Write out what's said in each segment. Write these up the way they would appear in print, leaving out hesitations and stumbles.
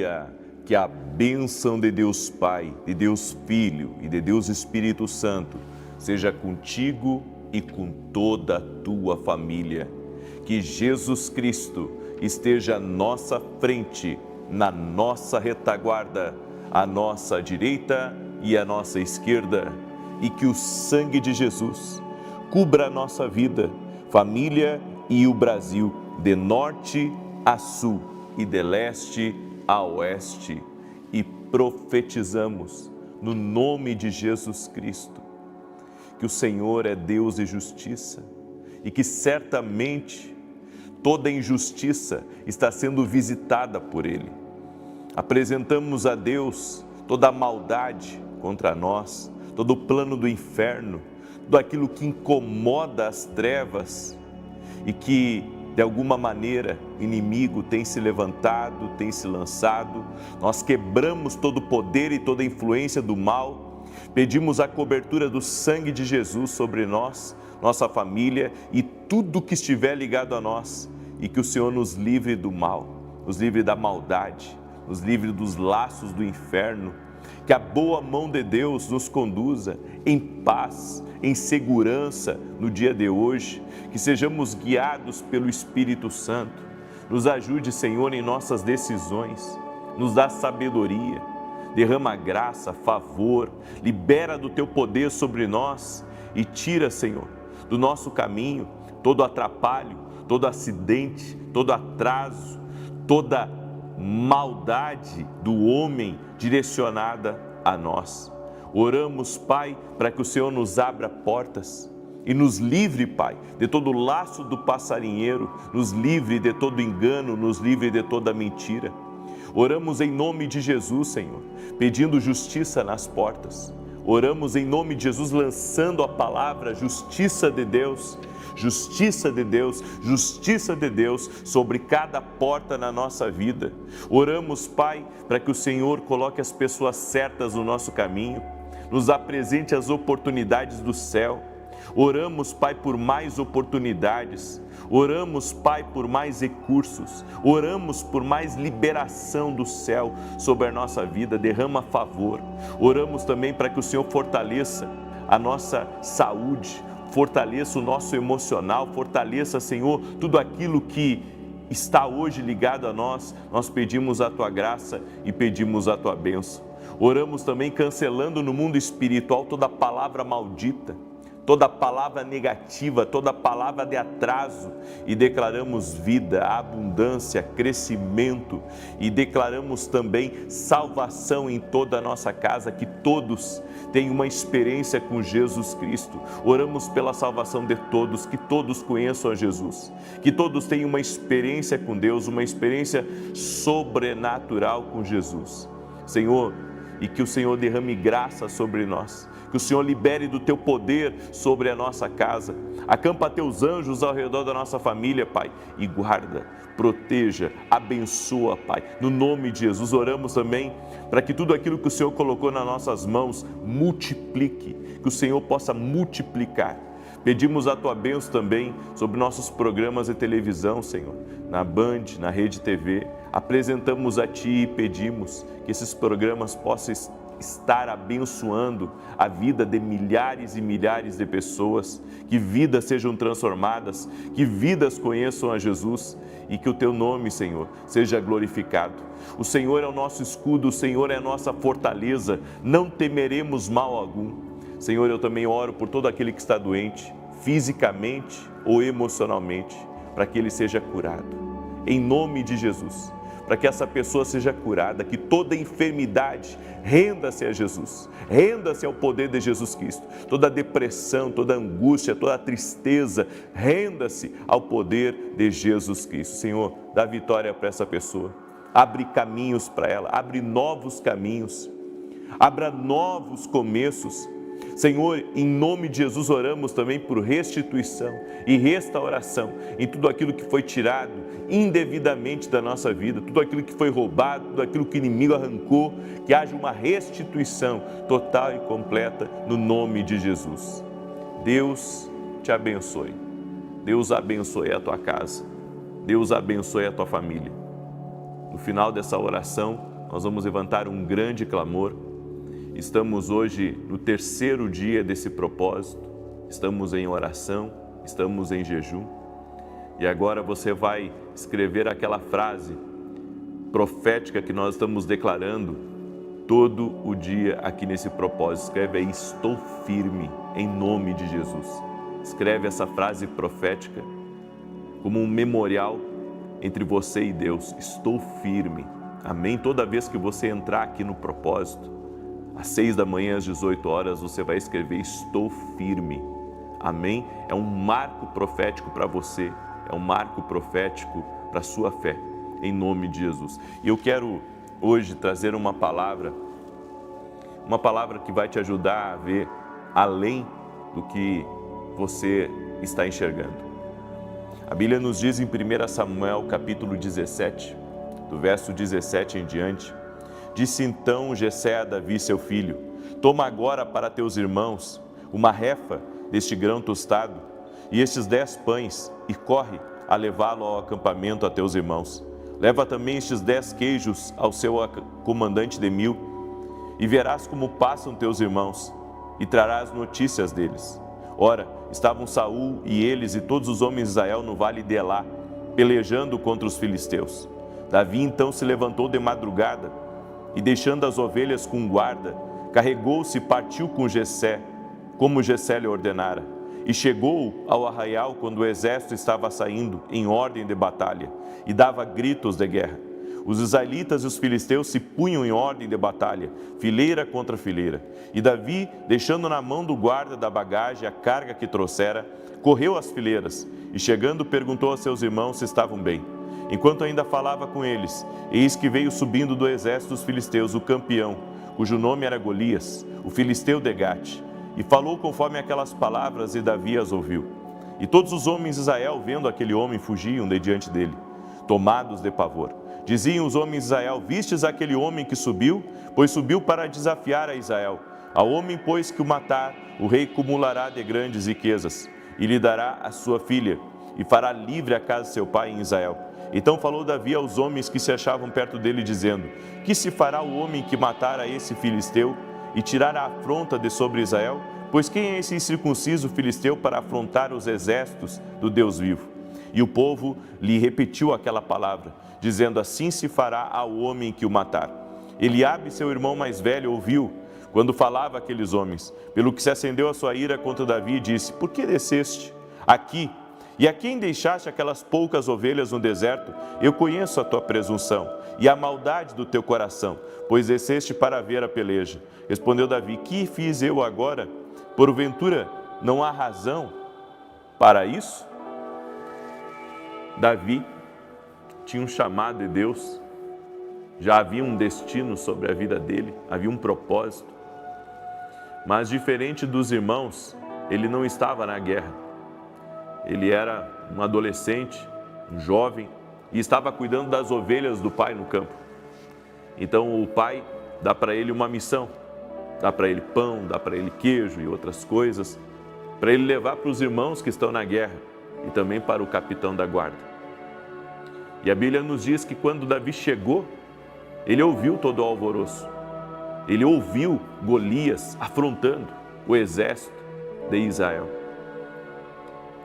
dia, que a bênção de Deus Pai, de Deus Filho e de Deus Espírito Santo seja contigo e com toda a tua família. Que Jesus Cristo esteja à nossa frente, na nossa retaguarda, à nossa direita e à nossa esquerda, e que o sangue de Jesus cubra a nossa vida, família e o Brasil, de norte a sul e de leste a oeste. E profetizamos no nome de Jesus Cristo que o Senhor é Deus de justiça e que certamente toda injustiça está sendo visitada por Ele. Apresentamos a Deus toda a maldade contra nós, todo o plano do inferno, tudo aquilo que incomoda as trevas e que, de alguma maneira, o inimigo tem se levantado, tem se lançado. Nós quebramos todo o poder e toda a influência do mal. Pedimos a cobertura do sangue de Jesus sobre nós, nossa família e tudo que estiver ligado a nós. E que o Senhor nos livre do mal, nos livre da maldade, nos livre dos laços do inferno. Que a boa mão de Deus nos conduza em paz, em segurança no dia de hoje. Que sejamos guiados pelo Espírito Santo. Nos ajude, Senhor, em nossas decisões. Nos dá sabedoria. Derrama graça, favor. Libera do teu poder sobre nós. E tira, Senhor, do nosso caminho todo atrapalho, todo acidente, todo atraso, toda maldade do homem direcionada a nós. Oramos, Pai, para que o Senhor nos abra portas e nos livre, Pai, de todo o laço do passarinheiro, nos livre de todo engano, nos livre de toda mentira. Oramos em nome de Jesus, Senhor, pedindo justiça nas portas. Oramos em nome de Jesus, lançando a palavra justiça de Deus, justiça de Deus, justiça de Deus sobre cada porta na nossa vida. Oramos, Pai, para que o Senhor coloque as pessoas certas no nosso caminho, nos apresente as oportunidades do céu. Oramos, Pai, por mais oportunidades. Oramos, Pai, por mais recursos. Oramos por mais liberação do céu sobre a nossa vida. Derrama favor. Oramos também para que o Senhor fortaleça a nossa saúde, fortaleça o nosso emocional, fortaleça, Senhor, tudo aquilo que está hoje ligado a nós. Nós pedimos a Tua graça e pedimos a Tua bênção. Oramos também cancelando no mundo espiritual toda palavra maldita, toda palavra negativa, toda palavra de atraso, e declaramos vida, abundância, crescimento, e declaramos também salvação em toda a nossa casa, que todos tenham uma experiência com Jesus Cristo. Oramos pela salvação de todos, que todos conheçam a Jesus, que todos tenham uma experiência com Deus, uma experiência sobrenatural com Jesus. Senhor, e que o Senhor derrame graça sobre nós, que o Senhor libere do Teu poder sobre a nossa casa. Acampa Teus anjos ao redor da nossa família, Pai, e guarda, proteja, abençoa, Pai. No nome de Jesus, oramos também para que tudo aquilo que o Senhor colocou nas nossas mãos multiplique, que o Senhor possa multiplicar. Pedimos a Tua bênção também sobre nossos programas de televisão, Senhor, na Band, na Rede TV. Apresentamos a Ti e pedimos que esses programas possam estar abençoando a vida de milhares e milhares de pessoas, que vidas sejam transformadas, que vidas conheçam a Jesus e que o Teu nome, Senhor, seja glorificado. O Senhor é o nosso escudo, o Senhor é a nossa fortaleza, não temeremos mal algum. Senhor, eu também oro por todo aquele que está doente, fisicamente ou emocionalmente, para que ele seja curado. Em nome de Jesus, para que essa pessoa seja curada, que toda enfermidade renda-se a Jesus, renda-se ao poder de Jesus Cristo. Toda depressão, toda angústia, toda tristeza, renda-se ao poder de Jesus Cristo. Senhor, dá vitória para essa pessoa. Abre caminhos para ela, abre novos caminhos, abra novos começos. Senhor, em nome de Jesus, oramos também por restituição e restauração em tudo aquilo que foi tirado indevidamente da nossa vida, tudo aquilo que foi roubado, tudo aquilo que o inimigo arrancou, que haja uma restituição total e completa no nome de Jesus. Deus te abençoe. Deus abençoe a tua casa. Deus abençoe a tua família. No final dessa oração, nós vamos levantar um grande clamor. Estamos hoje no terceiro dia desse propósito, estamos em oração, estamos em jejum. E agora você vai escrever aquela frase profética que nós estamos declarando todo o dia aqui nesse propósito. Escreve aí: estou firme em nome de Jesus. Escreve essa frase profética como um memorial entre você e Deus. Estou firme. Amém? Toda vez que você entrar aqui no propósito, às 6 da manhã, às 18 horas, você vai escrever: estou firme. Amém? É um marco profético para você, é um marco profético para a sua fé, em nome de Jesus. E eu quero hoje trazer uma palavra que vai te ajudar a ver além do que você está enxergando. A Bíblia nos diz em 1 Samuel capítulo 17, do verso 17 em diante: disse então Jessé a Davi seu filho: toma agora para teus irmãos uma refa deste grão tostado e estes 10 pães, e corre a levá-lo ao acampamento a teus irmãos. Leva também estes 10 queijos ao seu comandante de 1000, e verás como passam teus irmãos, e trarás notícias deles. Ora, estavam Saul e eles e todos os homens de Israel no vale de Elá, pelejando contra os filisteus. Davi então se levantou de madrugada, e deixando as ovelhas com guarda, carregou-se e partiu com Jessé, como Jessé lhe ordenara. E chegou ao arraial quando o exército estava saindo em ordem de batalha, e dava gritos de guerra. Os israelitas e os filisteus se punham em ordem de batalha, fileira contra fileira. E Davi, deixando na mão do guarda da bagagem a carga que trouxera, correu às fileiras, e chegando perguntou a seus irmãos se estavam bem. Enquanto ainda falava com eles, eis que veio subindo do exército dos filisteus o campeão, cujo nome era Golias, o filisteu de Gate, e falou conforme aquelas palavras, e Davi as ouviu. E todos os homens de Israel, vendo aquele homem, fugiam de diante dele, tomados de pavor. Diziam os homens de Israel: vistes aquele homem que subiu? Pois subiu para desafiar a Israel. Ao homem, pois, que o matar, o rei cumulará de grandes riquezas, e lhe dará a sua filha, e fará livre a casa de seu pai em Israel. Então falou Davi aos homens que se achavam perto dele, dizendo: que se fará o homem que matar a esse filisteu e tirar a afronta de sobre Israel? Pois quem é esse incircunciso filisteu para afrontar os exércitos do Deus vivo? E o povo lhe repetiu aquela palavra, dizendo: assim se fará ao homem que o matar. Eliabe, seu irmão mais velho, ouviu quando falava aqueles homens, pelo que se acendeu a sua ira contra Davi e disse: por que desceste aqui? E a quem deixaste aquelas poucas ovelhas no deserto? Eu conheço a tua presunção e a maldade do teu coração, pois desceste para ver a peleja. Respondeu Davi: que fiz eu agora? Porventura não há razão para isso? Davi tinha um chamado de Deus, já havia um destino sobre a vida dele, havia um propósito. Mas diferente dos irmãos, ele não estava na guerra. Ele era um adolescente, um jovem, e estava cuidando das ovelhas do pai no campo. Então o pai dá para ele uma missão, dá para ele pão, dá para ele queijo e outras coisas, para ele levar para os irmãos que estão na guerra e também para o capitão da guarda. E a Bíblia nos diz que quando Davi chegou, ele ouviu todo o alvoroço. Ele ouviu Golias afrontando o exército de Israel.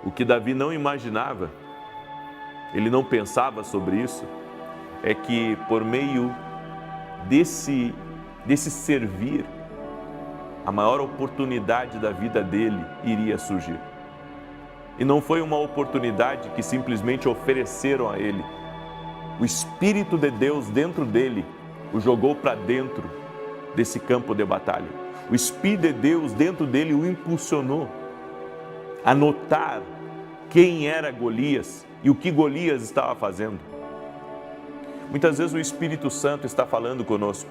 O que Davi não imaginava, ele não pensava sobre isso, é que por meio desse servir, a maior oportunidade da vida dele iria surgir. E não foi uma oportunidade que simplesmente ofereceram a ele. O Espírito de Deus dentro dele o jogou para dentro desse campo de batalha. O Espírito de Deus dentro dele o impulsionou a notar quem era Golias e o que Golias estava fazendo. Muitas vezes o Espírito Santo está falando conosco.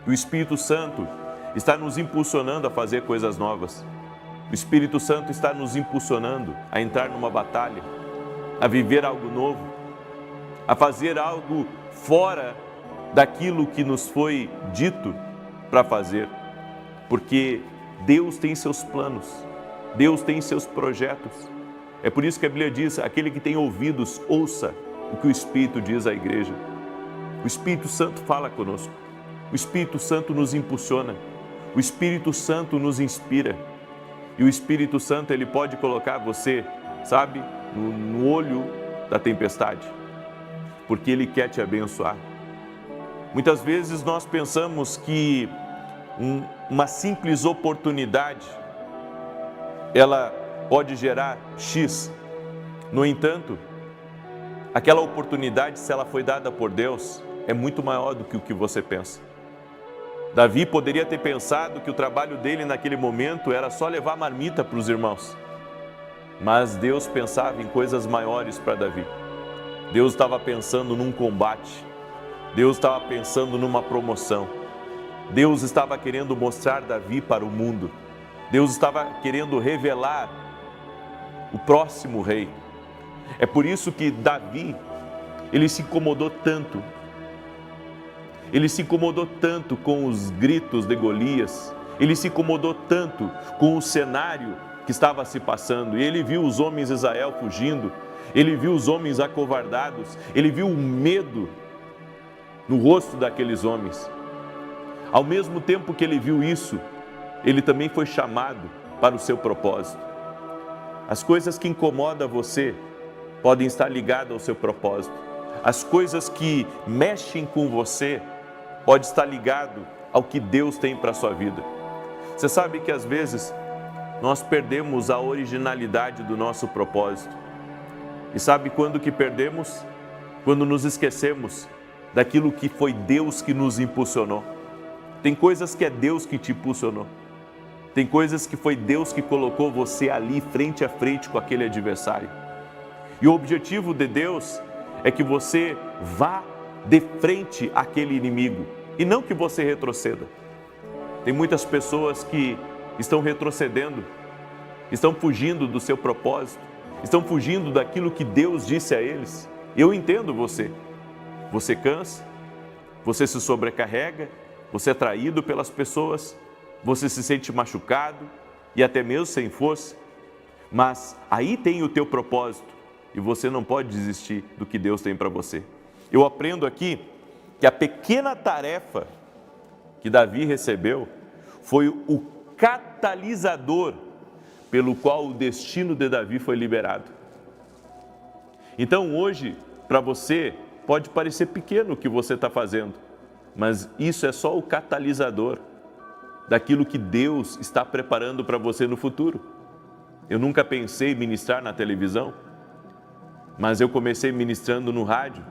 O Espírito Santo está nos impulsionando a fazer coisas novas. O Espírito Santo está nos impulsionando a entrar numa batalha, a viver algo novo, a fazer algo fora daquilo que nos foi dito para fazer. Porque Deus tem seus planos, Deus tem seus projetos. É por isso que a Bíblia diz: aquele que tem ouvidos, ouça o que o Espírito diz à igreja. O Espírito Santo fala conosco. O Espírito Santo nos impulsiona. O Espírito Santo nos inspira. E o Espírito Santo, ele pode colocar você, sabe, no olho da tempestade, porque ele quer te abençoar. Muitas vezes nós pensamos que uma simples oportunidade, ela pode gerar X. No entanto, aquela oportunidade, se ela foi dada por Deus, é muito maior do que o que você pensa. Davi poderia ter pensado que o trabalho dele naquele momento era só levar marmita para os irmãos. Mas Deus pensava em coisas maiores para Davi. Deus estava pensando num combate. Deus estava pensando numa promoção. Deus estava querendo mostrar Davi para o mundo. Deus estava querendo revelar o próximo rei. É por isso que Davi, ele se incomodou tanto. Ele se incomodou tanto com os gritos de Golias. Ele se incomodou tanto com o cenário que estava se passando. E ele viu os homens de Israel fugindo. Ele viu os homens acovardados. Ele viu o medo no rosto daqueles homens. Ao mesmo tempo que ele viu isso, ele também foi chamado para o seu propósito. As coisas que incomodam você podem estar ligadas ao seu propósito. As coisas que mexem com você podem estar ligadas ao que Deus tem para a sua vida. Você sabe que às vezes nós perdemos a originalidade do nosso propósito. E sabe quando que perdemos? Quando nos esquecemos daquilo que foi Deus que nos impulsionou. Tem coisas que é Deus que te impulsionou. Tem coisas que foi Deus que colocou você ali frente a frente com aquele adversário. E o objetivo de Deus é que você vá de frente àquele inimigo e não que você retroceda. Tem muitas pessoas que estão retrocedendo, estão fugindo do seu propósito, estão fugindo daquilo que Deus disse a eles. Eu entendo você. Você cansa, você se sobrecarrega, você é traído pelas pessoas, você se sente machucado e até mesmo sem força. Mas aí tem o teu propósito e você não pode desistir do que Deus tem para você. Eu aprendo aqui que a pequena tarefa que Davi recebeu foi o catalisador pelo qual o destino de Davi foi liberado. Então hoje, para você, pode parecer pequeno o que você está fazendo, mas isso é só o catalisador daquilo que Deus está preparando para você no futuro. Eu nunca pensei em ministrar na televisão, mas eu comecei ministrando no rádio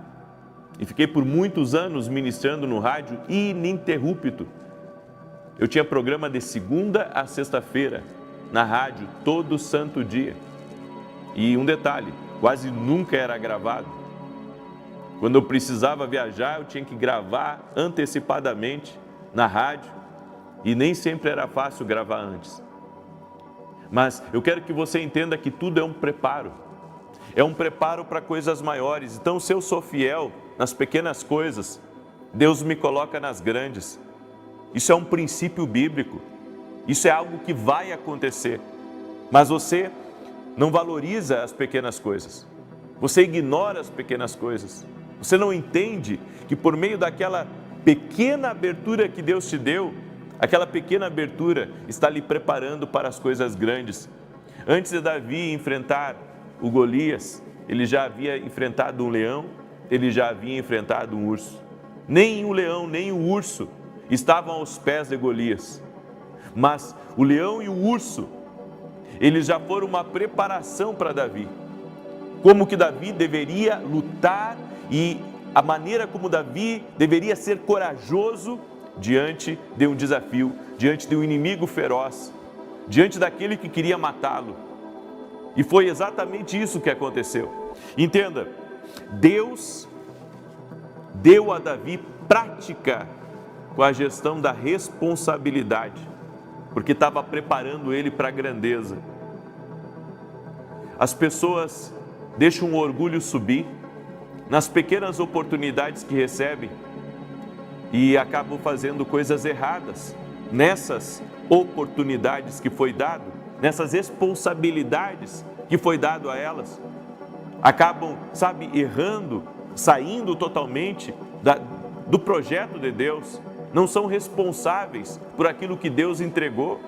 e fiquei por muitos anos ministrando no rádio ininterrupto. Eu tinha programa de segunda a sexta-feira na rádio, todo santo dia. E um detalhe, quase nunca era gravado. Quando eu precisava viajar, eu tinha que gravar antecipadamente na rádio e nem sempre era fácil gravar antes. Mas eu quero que você entenda que tudo é um preparo. É um preparo para coisas maiores. Então, se eu sou fiel nas pequenas coisas, Deus me coloca nas grandes. Isso é um princípio bíblico. Isso é algo que vai acontecer. Mas você não valoriza as pequenas coisas. Você ignora as pequenas coisas. Você não entende que por meio daquela pequena abertura que Deus te deu, aquela pequena abertura está lhe preparando para as coisas grandes. Antes de Davi enfrentar o Golias, ele já havia enfrentado um leão, ele já havia enfrentado um urso. Nem o leão, nem o urso estavam aos pés de Golias. Mas o leão e o urso, eles já foram uma preparação para Davi. Como que Davi deveria lutar e a maneira como Davi deveria ser corajoso diante de um desafio, diante de um inimigo feroz, diante daquele que queria matá-lo. E foi exatamente isso que aconteceu. Entenda, Deus deu a Davi prática com a gestão da responsabilidade, porque estava preparando ele para a grandeza. As pessoas deixam o orgulho subir nas pequenas oportunidades que recebem e acabam fazendo coisas erradas nessas oportunidades que foi dado, nessas responsabilidades que foi dado a elas. Acabam, errando, saindo totalmente do projeto de Deus, não são responsáveis por aquilo que Deus entregou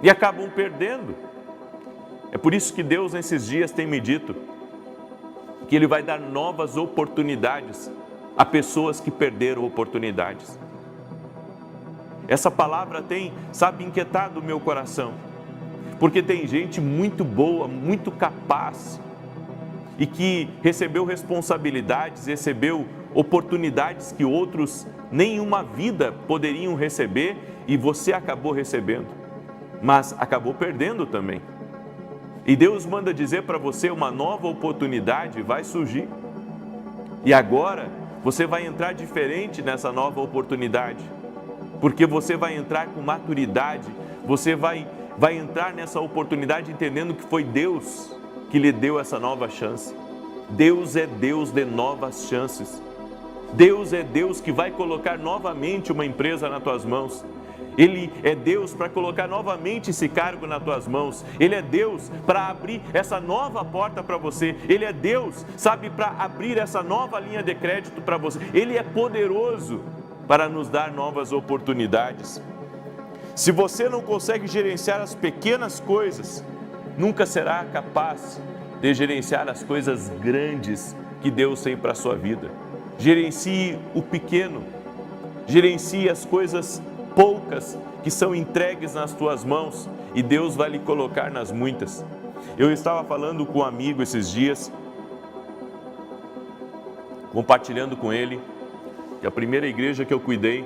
e acabam perdendo. É por isso que Deus nesses dias tem me dito que Ele vai dar novas oportunidades a pessoas que perderam oportunidades. Essa palavra tem, inquietado o meu coração, porque tem gente muito boa, muito capaz e que recebeu responsabilidades, recebeu oportunidades que outros nem uma vida poderiam receber e você acabou recebendo, mas acabou perdendo também. E Deus manda dizer para você, uma nova oportunidade vai surgir. E agora você vai entrar diferente nessa nova oportunidade, porque você vai entrar com maturidade, você vai entrar nessa oportunidade entendendo que foi Deus que lhe deu essa nova chance. Deus é Deus de novas chances. Deus é Deus que vai colocar novamente uma empresa nas tuas mãos. Ele é Deus para colocar novamente esse cargo nas tuas mãos. Ele é Deus para abrir essa nova porta para você. Ele é Deus, para abrir essa nova linha de crédito para você. Ele é poderoso para nos dar novas oportunidades. Se você não consegue gerenciar as pequenas coisas, nunca será capaz de gerenciar as coisas grandes que Deus tem para a sua vida. Gerencie o pequeno, gerencie as coisas poucas que são entregues nas tuas mãos e Deus vai lhe colocar nas muitas. Eu estava falando com um amigo esses dias, compartilhando com ele, que a primeira igreja que eu cuidei,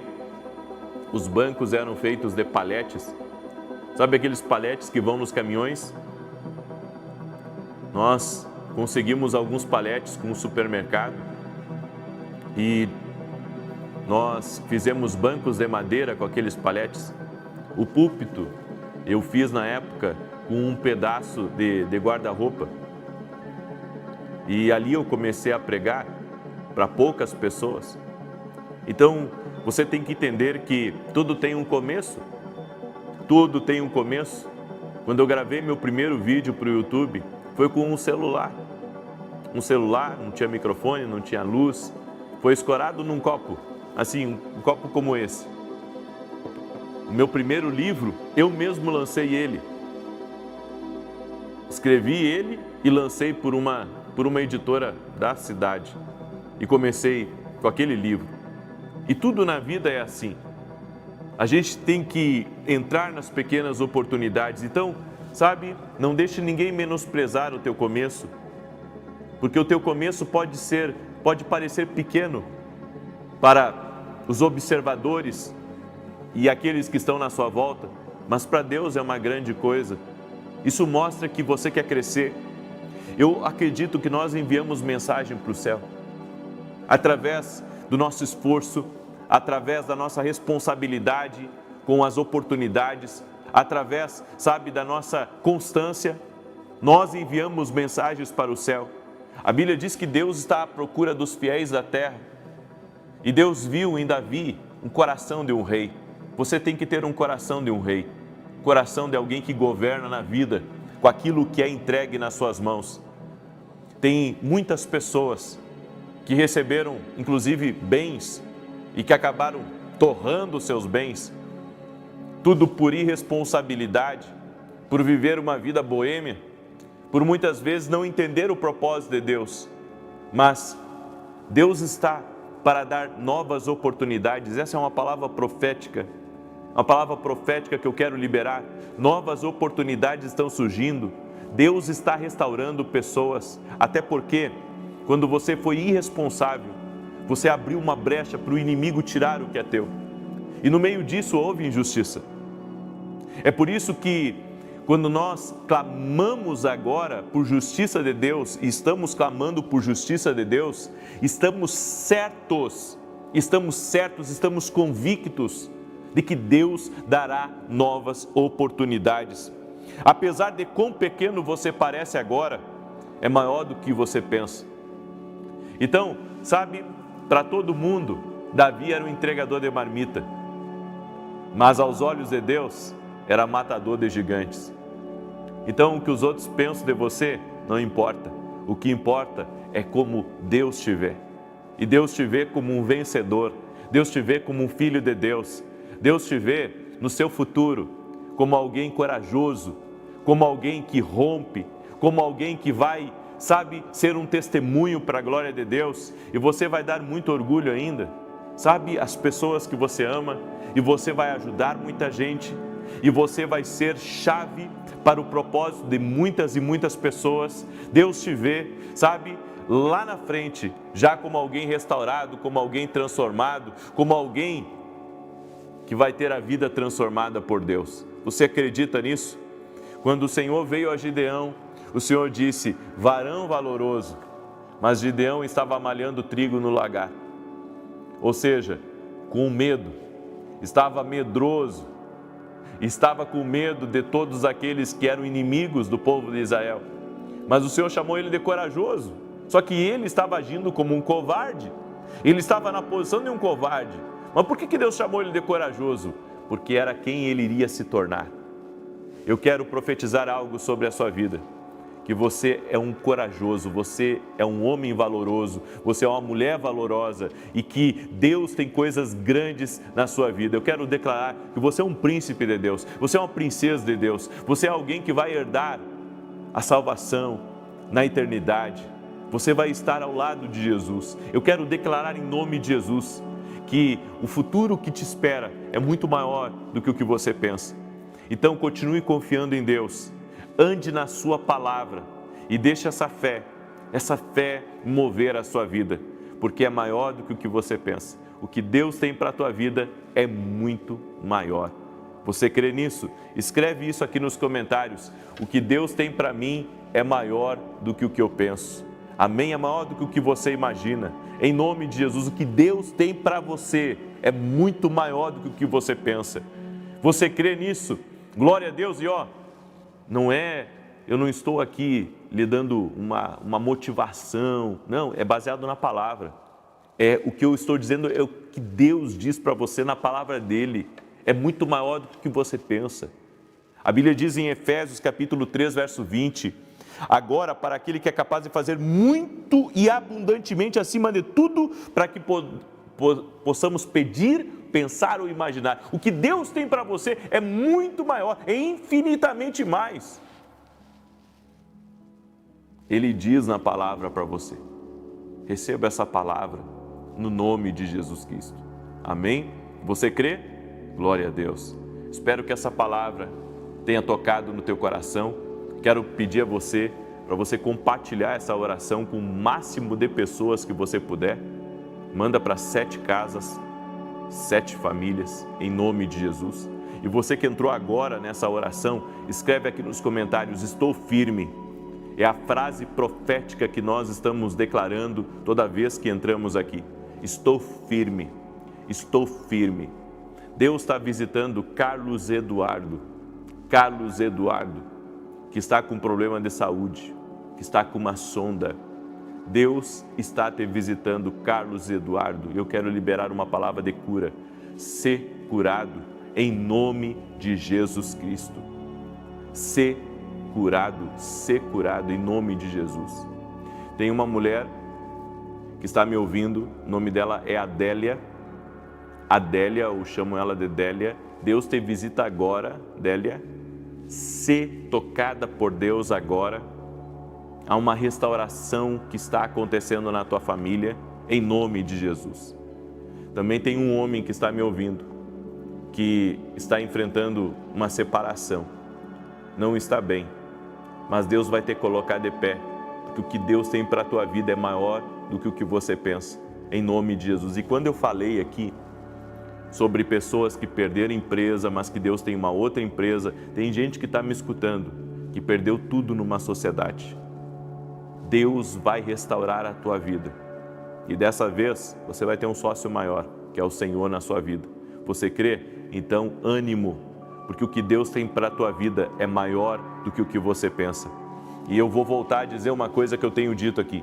os bancos eram feitos de paletes. Sabe aqueles paletes que vão nos caminhões? Nós conseguimos alguns paletes com o supermercado e nós fizemos bancos de madeira com aqueles paletes. O púlpito eu fiz na época com um pedaço de guarda-roupa. E ali eu comecei a pregar para poucas pessoas. Então, você tem que entender que tudo tem um começo. Tudo tem um começo. Quando eu gravei meu primeiro vídeo para o YouTube, foi com um celular. Um celular, não tinha microfone, não tinha luz. Foi escorado num copo. Assim, um copo como esse. O meu primeiro livro, eu mesmo lancei ele. Escrevi ele e lancei por uma editora da cidade. E comecei com aquele livro. E tudo na vida é assim. A gente tem que entrar nas pequenas oportunidades. Então, não deixe ninguém menosprezar o teu começo. Porque o teu começo pode parecer pequeno para os observadores e aqueles que estão na sua volta, mas para Deus é uma grande coisa. Isso mostra que você quer crescer. Eu acredito que nós enviamos mensagem para o céu, através do nosso esforço, através da nossa responsabilidade com as oportunidades, através, da nossa constância, nós enviamos mensagens para o céu. A Bíblia diz que Deus está à procura dos fiéis da terra. E Deus viu em Davi um coração de um rei. Você tem que ter um coração de um rei. Coração de alguém que governa na vida com aquilo que é entregue nas suas mãos. Tem muitas pessoas que receberam, inclusive, bens e que acabaram torrando seus bens. Tudo por irresponsabilidade, por viver uma vida boêmia, por muitas vezes não entender o propósito de Deus. Mas Deus está para dar novas oportunidades. Essa é uma palavra profética que eu quero liberar. Novas oportunidades estão surgindo. Deus está restaurando pessoas, até porque quando você foi irresponsável, você abriu uma brecha para o inimigo tirar o que é teu. E no meio disso houve injustiça. É por isso que quando nós clamamos agora por justiça de Deus, e estamos clamando por justiça de Deus, estamos certos, estamos convictos de que Deus dará novas oportunidades. Apesar de quão pequeno você parece agora, é maior do que você pensa. Então, para todo mundo, Davi era um entregador de marmita, mas aos olhos de Deus, era matador de gigantes. Então, o que os outros pensam de você não importa. O que importa é como Deus te vê. E Deus te vê como um vencedor. Deus te vê como um filho de Deus. Deus te vê no seu futuro como alguém corajoso, como alguém que rompe, como alguém que vai, sabe, ser um testemunho para a glória de Deus. E você vai dar muito orgulho ainda, sabe, às pessoas que você ama, e você vai ajudar muita gente, e você vai ser chave para o propósito de muitas e muitas pessoas. Deus te vê, sabe, lá na frente, já como alguém restaurado, como alguém transformado, como alguém que vai ter a vida transformada por Deus. Você acredita nisso? Quando o Senhor veio a Gideão, o Senhor disse, varão valoroso, mas Gideão estava malhando trigo no lagar. Ou seja, com medo, estava medroso, estava com medo de todos aqueles que eram inimigos do povo de Israel. Mas o Senhor chamou ele de corajoso, só que ele estava agindo como um covarde, ele estava na posição de um covarde. Mas por que Deus chamou ele de corajoso? Porque era quem ele iria se tornar. Eu quero profetizar algo sobre a sua vida, que você é um corajoso, você é um homem valoroso, você é uma mulher valorosa e que Deus tem coisas grandes na sua vida. Eu quero declarar que você é um príncipe de Deus, você é uma princesa de Deus, você é alguém que vai herdar a salvação na eternidade. Você vai estar ao lado de Jesus. Eu quero declarar em nome de Jesus que o futuro que te espera é muito maior do que o que você pensa. Então continue confiando em Deus, ande na sua palavra e deixe essa fé mover a sua vida, porque é maior do que o que você pensa. O que Deus tem para a tua vida é muito maior. Você crê nisso? Escreve isso aqui nos comentários. O que Deus tem para mim é maior do que o que eu penso. Amém? É maior do que o que você imagina. Em nome de Jesus, o que Deus tem para você é muito maior do que o que você pensa. Você crê nisso? Glória a Deus. E eu não estou aqui lhe dando uma motivação. Não, é baseado na palavra. O que eu estou dizendo é o que Deus diz para você na palavra dele. É muito maior do que o que você pensa. A Bíblia diz em Efésios capítulo 3, verso 20... Agora, para aquele que é capaz de fazer muito e abundantemente acima de tudo, para que possamos pedir, pensar ou imaginar. O que Deus tem para você é muito maior, é infinitamente mais. Ele diz na palavra para você. Receba essa palavra no nome de Jesus Cristo. Amém? Você crê? Glória a Deus. Espero que essa palavra tenha tocado no teu coração. Quero pedir a você, para você compartilhar essa oração com o máximo de pessoas que você puder. Manda para 7 casas, 7 famílias, em nome de Jesus. E você que entrou agora nessa oração, escreve aqui nos comentários, estou firme. É a frase profética que nós estamos declarando toda vez que entramos aqui. Estou firme, estou firme. Deus está visitando Carlos Eduardo, que está com problema de saúde, que está com uma sonda. Deus está te visitando, Carlos Eduardo. Eu quero liberar uma palavra de cura. Ser curado em nome de Jesus Cristo. Ser curado em nome de Jesus. Tem uma mulher que está me ouvindo, o nome dela é Adélia. Adélia, eu chamo ela de Délia. Deus te visita agora, Délia. Ser tocada por Deus agora. Há uma restauração que está acontecendo na tua família, em nome de Jesus. Também tem um homem que está me ouvindo, que está enfrentando uma separação. Não está bem, mas Deus vai te colocar de pé, porque o que Deus tem para a tua vida é maior do que o que você pensa, em nome de Jesus. E quando eu falei aqui sobre pessoas que perderam empresa, mas que Deus tem uma outra empresa, tem gente que está me escutando, que perdeu tudo numa sociedade. Deus vai restaurar a tua vida. E dessa vez, você vai ter um sócio maior, que é o Senhor na sua vida. Você crê? Então, ânimo, porque o que Deus tem para a tua vida é maior do que o que você pensa. E eu vou voltar a dizer uma coisa que eu tenho dito aqui.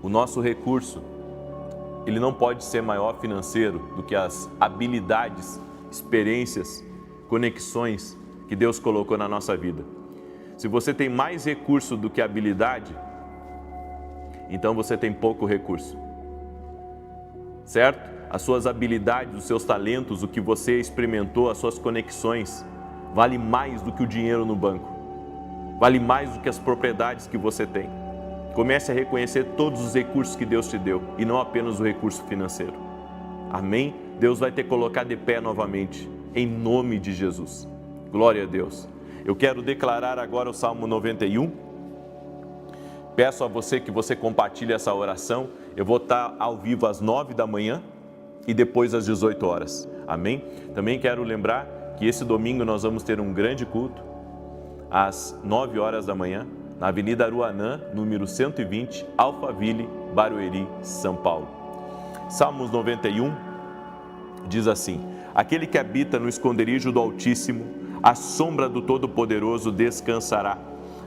O nosso recurso, ele não pode ser maior financeiro do que as habilidades, experiências, conexões que Deus colocou na nossa vida. Se você tem mais recurso do que habilidade, então você tem pouco recurso, certo? As suas habilidades, os seus talentos, o que você experimentou, as suas conexões, vale mais do que o dinheiro no banco, vale mais do que as propriedades que você tem. Comece a reconhecer todos os recursos que Deus te deu e não apenas o recurso financeiro. Amém? Deus vai te colocar de pé novamente, em nome de Jesus. Glória a Deus. Eu quero declarar agora o Salmo 91. Peço a você que você compartilhe essa oração. Eu vou estar ao vivo às 9 da manhã e depois às 18 horas. Amém? Também quero lembrar que esse domingo nós vamos ter um grande culto às 9 horas da manhã, na Avenida Aruanã, número 120, Alphaville, Barueri, São Paulo. Salmos 91 diz assim: aquele que habita no esconderijo do Altíssimo, à sombra do Todo-Poderoso descansará.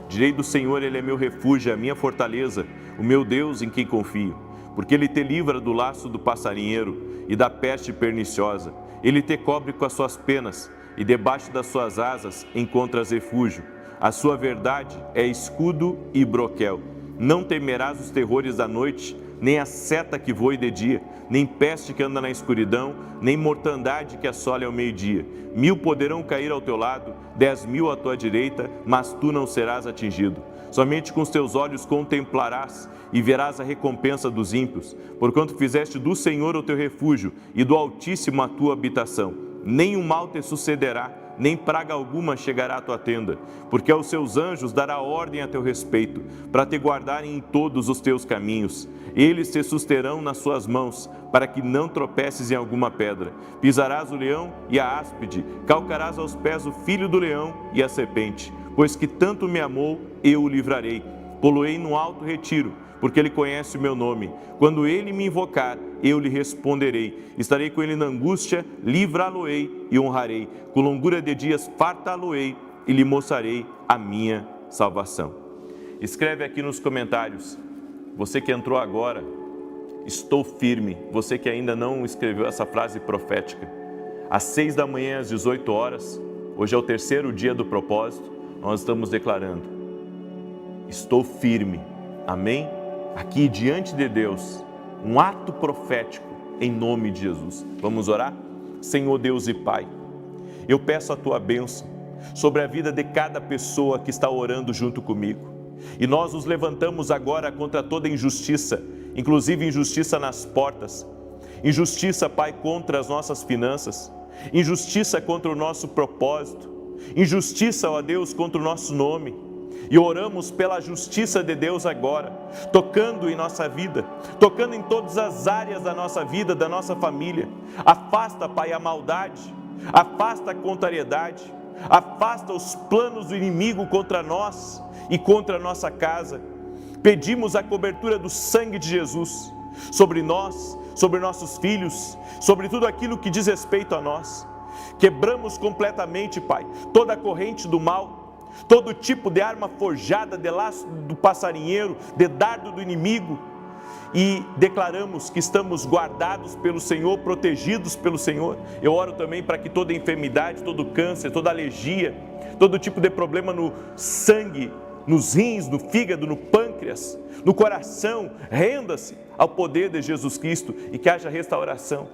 Direi do Senhor, Ele é meu refúgio, a minha fortaleza, o meu Deus em quem confio. Porque Ele te livra do laço do passarinheiro e da peste perniciosa. Ele te cobre com as suas penas e debaixo das suas asas encontras refúgio. A sua verdade é escudo e broquel. Não temerás os terrores da noite, nem a seta que voe de dia, nem peste que anda na escuridão, nem mortandade que assole ao meio-dia. 1000 poderão cair ao teu lado, 10.000 à tua direita, mas tu não serás atingido. Somente com os teus olhos contemplarás e verás a recompensa dos ímpios, porquanto fizeste do Senhor o teu refúgio e do Altíssimo a tua habitação. Nenhum mal te sucederá, nem praga alguma chegará à tua tenda, porque aos seus anjos dará ordem a teu respeito, para te guardarem em todos os teus caminhos. Eles te susterão nas suas mãos, para que não tropeces em alguma pedra. Pisarás o leão e a áspide, calcarás aos pés o filho do leão e a serpente. Pois que tanto me amou, eu o livrarei. Poloei no alto retiro, porque ele conhece o meu nome. Quando ele me invocar, eu lhe responderei. Estarei com ele na angústia, livrá-lo-ei e honrarei. Com longura de dias fartá-lo-ei e lhe mostrarei a minha salvação. Escreve aqui nos comentários, você que entrou agora, estou firme. Você que ainda não escreveu essa frase profética. Às 6 da manhã, às 18 horas, hoje é o 3º dia do propósito, nós estamos declarando: estou firme. Amém? Aqui diante de Deus, um ato profético em nome de Jesus. Vamos orar? Senhor Deus e Pai, eu peço a Tua bênção sobre a vida de cada pessoa que está orando junto comigo. E nós nos levantamos agora contra toda injustiça, inclusive injustiça nas portas. Injustiça, Pai, contra as nossas finanças. Injustiça contra o nosso propósito. Injustiça, ó Deus, contra o nosso nome. E oramos pela justiça de Deus agora, tocando em nossa vida, tocando em todas as áreas da nossa vida, da nossa família. Afasta, Pai, a maldade, afasta a contrariedade, afasta os planos do inimigo contra nós e contra a nossa casa. Pedimos a cobertura do sangue de Jesus sobre nós, sobre nossos filhos, sobre tudo aquilo que diz respeito a nós. Quebramos completamente, Pai, toda a corrente do mal, todo tipo de arma forjada, de laço do passarinheiro, de dardo do inimigo, e declaramos que estamos guardados pelo Senhor, protegidos pelo Senhor. Eu oro também para que toda enfermidade, todo câncer, toda alergia, todo tipo de problema no sangue, nos rins, no fígado, no pâncreas, no coração, renda-se ao poder de Jesus Cristo e que haja restauração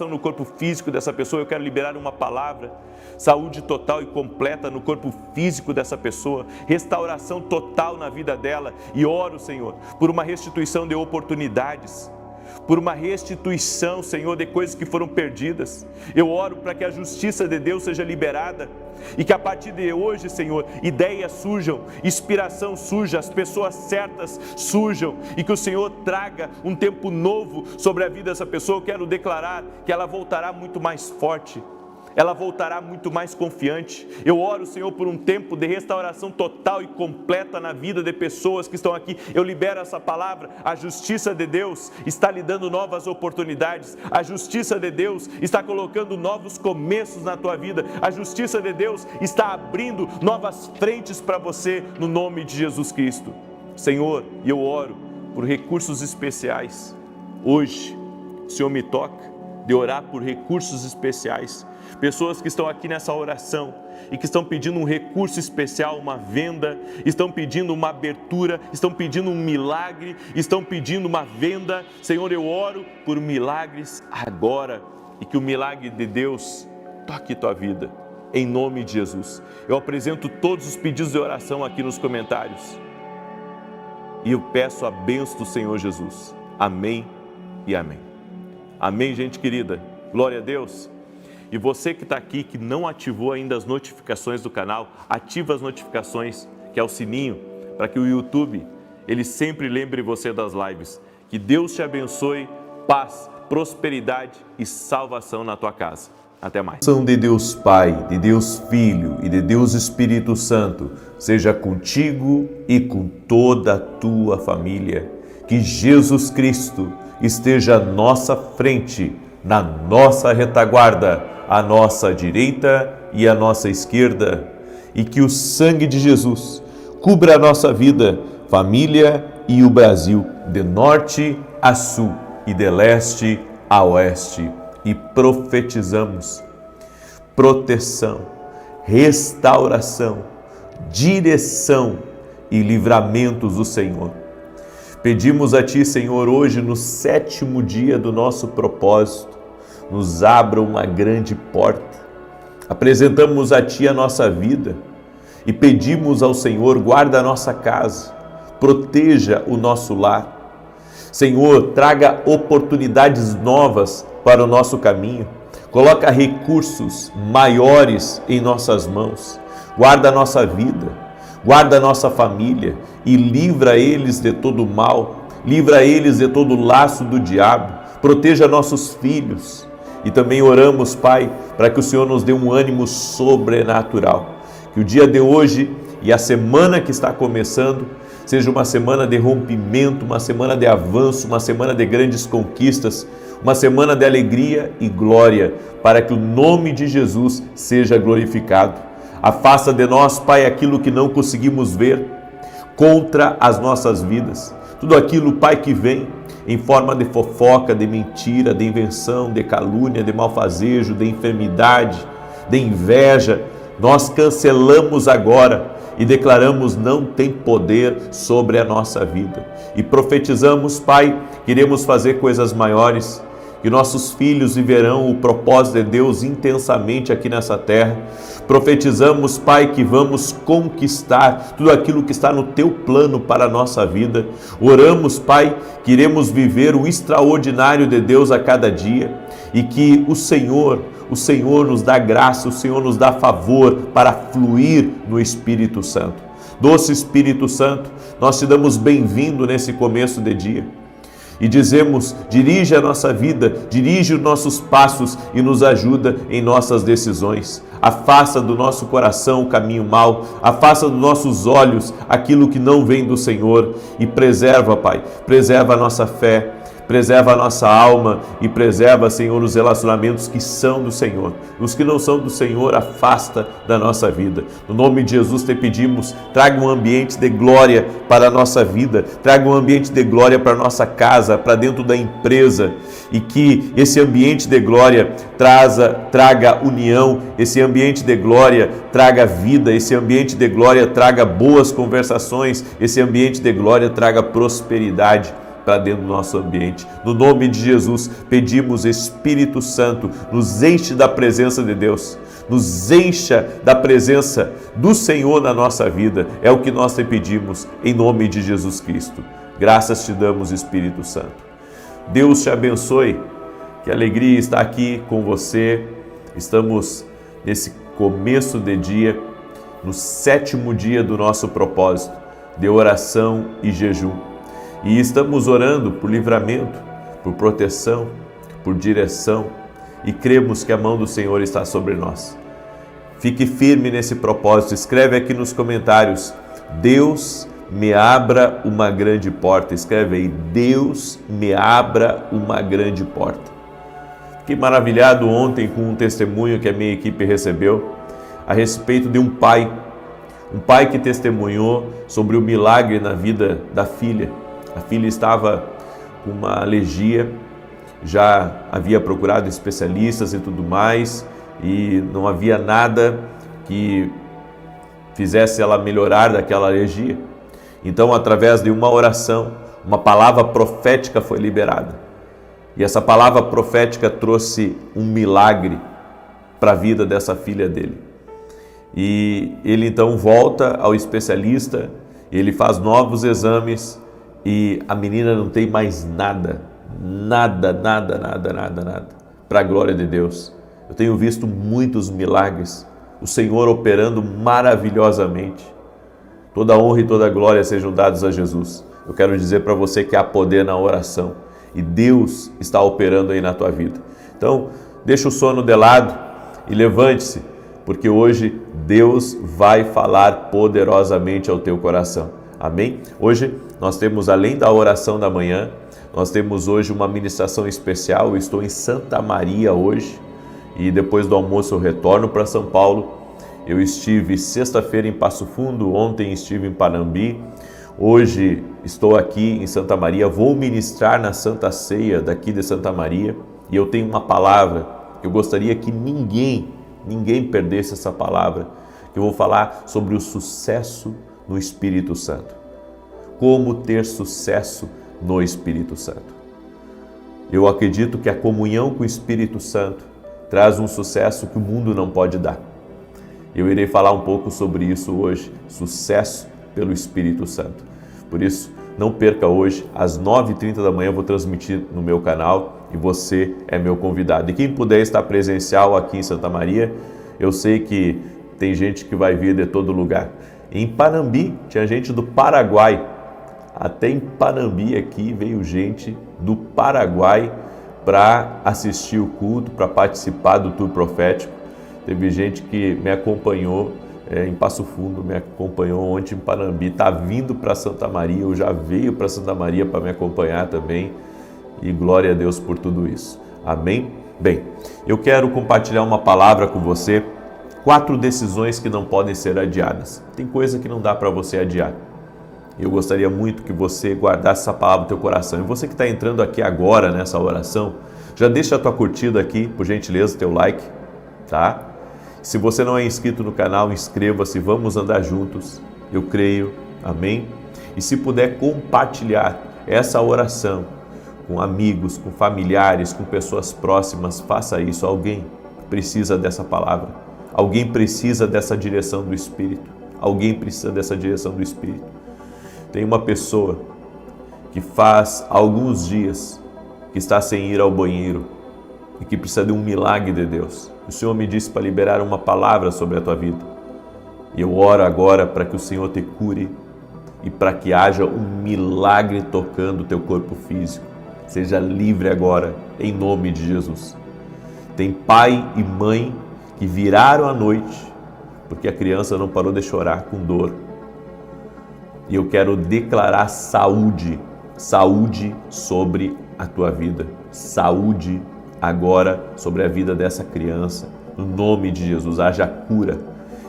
no corpo físico dessa pessoa. Eu quero liberar uma palavra: saúde total e completa no corpo físico dessa pessoa, restauração total na vida dela. E oro, Senhor, por uma restituição de oportunidades, por uma restituição, Senhor, de coisas que foram perdidas. Eu oro para que a justiça de Deus seja liberada e que a partir de hoje, Senhor, ideias surjam, inspiração surja, as pessoas certas surjam e que o Senhor traga um tempo novo sobre a vida dessa pessoa. Eu quero declarar que ela voltará muito mais forte, ela voltará muito mais confiante. Eu oro, Senhor, por um tempo de restauração total e completa na vida de pessoas que estão aqui. Eu libero essa palavra. A justiça de Deus está lhe dando novas oportunidades. A justiça de Deus está colocando novos começos na tua vida. A justiça de Deus está abrindo novas frentes para você, no nome de Jesus Cristo. Senhor, eu oro por recursos especiais. Hoje, o Senhor me toca de orar por recursos especiais. Pessoas que estão aqui nessa oração e que estão pedindo um recurso especial, uma venda, estão pedindo uma abertura, estão pedindo um milagre, estão pedindo uma venda. Senhor, eu oro por milagres agora e que o milagre de Deus toque tua vida, em nome de Jesus. Eu apresento todos os pedidos de oração aqui nos comentários e eu peço a bênção do Senhor Jesus. Amém e amém. Amém, gente querida. Glória a Deus. E você que está aqui, que não ativou ainda as notificações do canal, ativa as notificações, que é o sininho, para que o YouTube, ele sempre lembre você das lives. Que Deus te abençoe, paz, prosperidade e salvação na tua casa. Até mais. A bênção de Deus Pai, de Deus Filho e de Deus Espírito Santo seja contigo e com toda a tua família. Que Jesus Cristo esteja à nossa frente, na nossa retaguarda, à nossa direita e à nossa esquerda. E que o sangue de Jesus cubra a nossa vida, família e o Brasil, de norte a sul e de leste a oeste. E profetizamos proteção, restauração, direção e livramentos do Senhor. Pedimos a Ti, Senhor, hoje no 7º dia do nosso propósito, nos abra uma grande porta. Apresentamos a Ti a nossa vida e pedimos ao Senhor, guarda a nossa casa, proteja o nosso lar. Senhor, traga oportunidades novas para o nosso caminho. Coloca recursos maiores em nossas mãos. Guarda a nossa vida, guarda a nossa família e livra eles de todo mal. Livra eles de todo laço do diabo. Proteja nossos filhos. E também oramos, Pai, para que o Senhor nos dê um ânimo sobrenatural. Que o dia de hoje e a semana que está começando seja uma semana de rompimento, uma semana de avanço, uma semana de grandes conquistas, uma semana de alegria e glória, para que o nome de Jesus seja glorificado. Afasta de nós, Pai, aquilo que não conseguimos ver contra as nossas vidas. Tudo aquilo, Pai, que vem em forma de fofoca, de mentira, de invenção, de calúnia, de malfazejo, de enfermidade, de inveja, nós cancelamos agora e declaramos não tem poder sobre a nossa vida. E profetizamos, Pai, que iremos fazer coisas maiores, que nossos filhos viverão o propósito de Deus intensamente aqui nessa terra. Profetizamos, Pai, que vamos conquistar tudo aquilo que está no Teu plano para a nossa vida. Oramos, Pai, que iremos viver o extraordinário de Deus a cada dia e que o Senhor nos dá graça, o Senhor nos dá favor para fluir no Espírito Santo. Doce Espírito Santo, nós te damos bem-vindo nesse começo de dia. E dizemos, dirige a nossa vida, dirige os nossos passos e nos ajuda em nossas decisões. Afasta do nosso coração o caminho mau, afasta dos nossos olhos aquilo que não vem do Senhor e preserva, Pai, preserva a nossa fé, preserva a nossa alma e preserva, Senhor, os relacionamentos que são do Senhor. Os que não são do Senhor, afasta da nossa vida. No nome de Jesus te pedimos, traga um ambiente de glória para a nossa vida, traga um ambiente de glória para a nossa casa, para dentro da empresa, e que esse ambiente de glória traga união, esse ambiente de glória traga vida, esse ambiente de glória traga boas conversações, esse ambiente de glória traga prosperidade para dentro do nosso ambiente. No nome de Jesus, pedimos, Espírito Santo, nos enche da presença de Deus, nos encha da presença do Senhor na nossa vida. É o que nós te pedimos, em nome de Jesus Cristo. Graças te damos, Espírito Santo. Deus te abençoe, que alegria estar aqui com você. Estamos nesse começo de dia, no 7º dia do nosso propósito de oração e jejum. E estamos orando por livramento, por proteção, por direção e cremos que a mão do Senhor está sobre nós. Fique firme nesse propósito, escreve aqui nos comentários, Deus me abra uma grande porta. Escreve aí, Deus me abra uma grande porta. Fiquei maravilhado ontem com um testemunho que a minha equipe recebeu a respeito de um pai que testemunhou sobre o milagre na vida da filha. A filha estava com uma alergia já havia procurado especialistas e tudo mais, e não havia nada que fizesse ela melhorar daquela alergia. Então, através de uma oração, uma palavra profética foi liberada. E essa palavra profética trouxe um milagre para a vida dessa filha dele. E ele então volta ao especialista, ele faz novos exames e a menina não tem mais nada. Para a glória de Deus. Eu tenho visto muitos milagres, o Senhor operando maravilhosamente. Toda honra e toda glória sejam dados a Jesus. Eu quero dizer para você que há poder na oração e Deus está operando aí na tua vida. Então, deixa o sono de lado e levante-se, porque hoje Deus vai falar poderosamente ao teu coração. Amém? Hoje nós temos, além da oração da manhã, nós temos hoje uma ministração especial. Eu estou em Santa Maria hoje e depois do almoço eu retorno para São Paulo. Eu estive sexta-feira em Passo Fundo, ontem estive em Panambi, hoje estou aqui em Santa Maria, vou ministrar na Santa Ceia daqui de Santa Maria e eu tenho uma palavra que eu gostaria que ninguém perdesse essa palavra, que eu vou falar sobre o sucesso no Espírito Santo. Como ter sucesso no Espírito Santo. Eu acredito que a comunhão com o Espírito Santo traz um sucesso que o mundo não pode dar. Eu irei falar um pouco sobre isso hoje, sucesso pelo Espírito Santo. Por isso, não perca hoje, às 9h30 da manhã, eu vou transmitir no meu canal e você é meu convidado. E quem puder estar presencial aqui em Santa Maria, eu sei que tem gente que vai vir de todo lugar. Em Panambi, tinha gente do Paraguai. Até em Panambi aqui veio gente do Paraguai para assistir o culto, para participar do tour profético. Teve gente que me acompanhou em Passo Fundo, me acompanhou ontem em Panambi, está vindo para Santa Maria, ou já veio para Santa Maria para me acompanhar também. E glória a Deus por tudo isso. Amém? Bem, eu quero compartilhar uma palavra com você. 4 decisões que não podem ser adiadas. Tem coisa que não dá para você adiar. Eu gostaria muito que você guardasse essa palavra no teu coração. E você que está entrando aqui agora nessa oração, já deixa a tua curtida aqui, por gentileza, teu like, tá? Se você não é inscrito no canal, inscreva-se, vamos andar juntos. Eu creio, amém? E se puder compartilhar essa oração com amigos, com familiares, com pessoas próximas, faça isso. Alguém precisa dessa palavra. Alguém precisa dessa direção do Espírito. Alguém precisa dessa direção do Espírito. Tem uma pessoa que faz alguns dias que está sem ir ao banheiro e que precisa de um milagre de Deus. O Senhor me disse para liberar uma palavra sobre a tua vida. E eu oro agora para que o Senhor te cure e para que haja um milagre tocando o teu corpo físico. Seja livre agora, em nome de Jesus. Tem pai e mãe que viraram à noite porque a criança não parou de chorar com dor. E eu quero declarar saúde sobre a tua vida. Saúde agora sobre a vida dessa criança. No nome de Jesus, haja cura.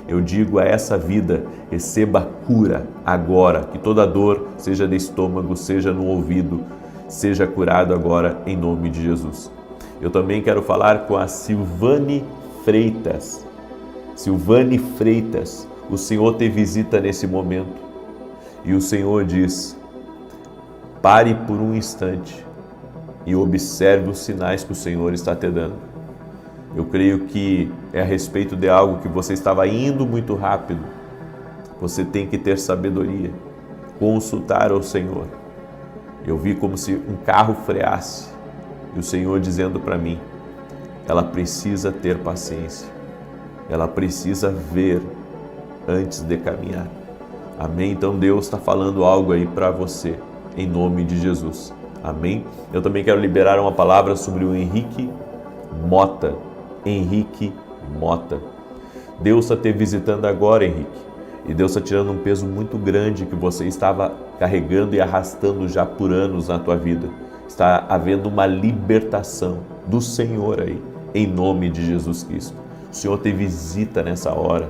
Eu digo a essa vida, receba cura agora. Que toda dor, seja de estômago, seja no ouvido, seja curado agora em nome de Jesus. Eu também quero falar com a Silvane Freitas. Silvane Freitas, o Senhor te visita nesse momento. E o Senhor diz, pare por um instante e observe os sinais que o Senhor está te dando. Eu creio que é a respeito de algo que você estava indo muito rápido. Você tem que ter sabedoria, consultar ao Senhor. Eu vi como se um carro freasse e o Senhor dizendo para mim, ela precisa ter paciência, ela precisa ver antes de caminhar. Amém? Então Deus está falando algo aí para você, em nome de Jesus. Amém? Eu também quero liberar uma palavra sobre o Henrique Mota. Henrique Mota. Deus está te visitando agora, Henrique. E Deus está tirando um peso muito grande que você estava carregando e arrastando já por anos na tua vida. Está havendo uma libertação do Senhor aí, em nome de Jesus Cristo. O Senhor te visita nessa hora.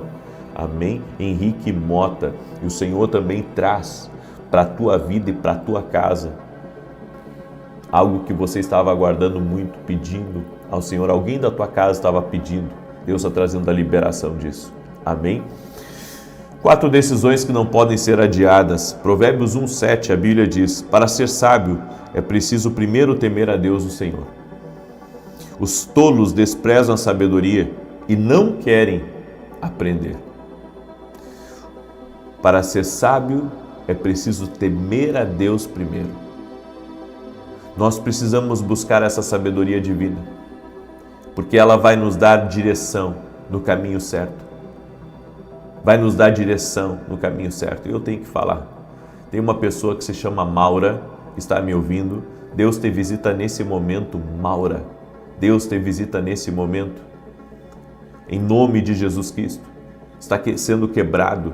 Amém? Henrique Mota. E o Senhor também traz para a tua vida e para a tua casa algo que você estava aguardando muito, pedindo ao Senhor, alguém da tua casa estava pedindo, Deus está trazendo a liberação disso. Amém? 4 decisões que não podem ser adiadas. Provérbios 1:7, a Bíblia diz: para ser sábio é preciso primeiro temer a Deus, o Senhor. Os tolos desprezam a sabedoria e não querem aprender. Para ser sábio é preciso temer a Deus primeiro. Nós precisamos buscar essa sabedoria divina, porque ela vai nos dar direção no caminho certo. Vai nos dar direção no caminho certo. Eu tenho que falar. Tem uma pessoa que se chama Maura, que está me ouvindo. Deus te visita nesse momento, Maura. Deus te visita nesse momento. Em nome de Jesus Cristo. Está sendo quebrado.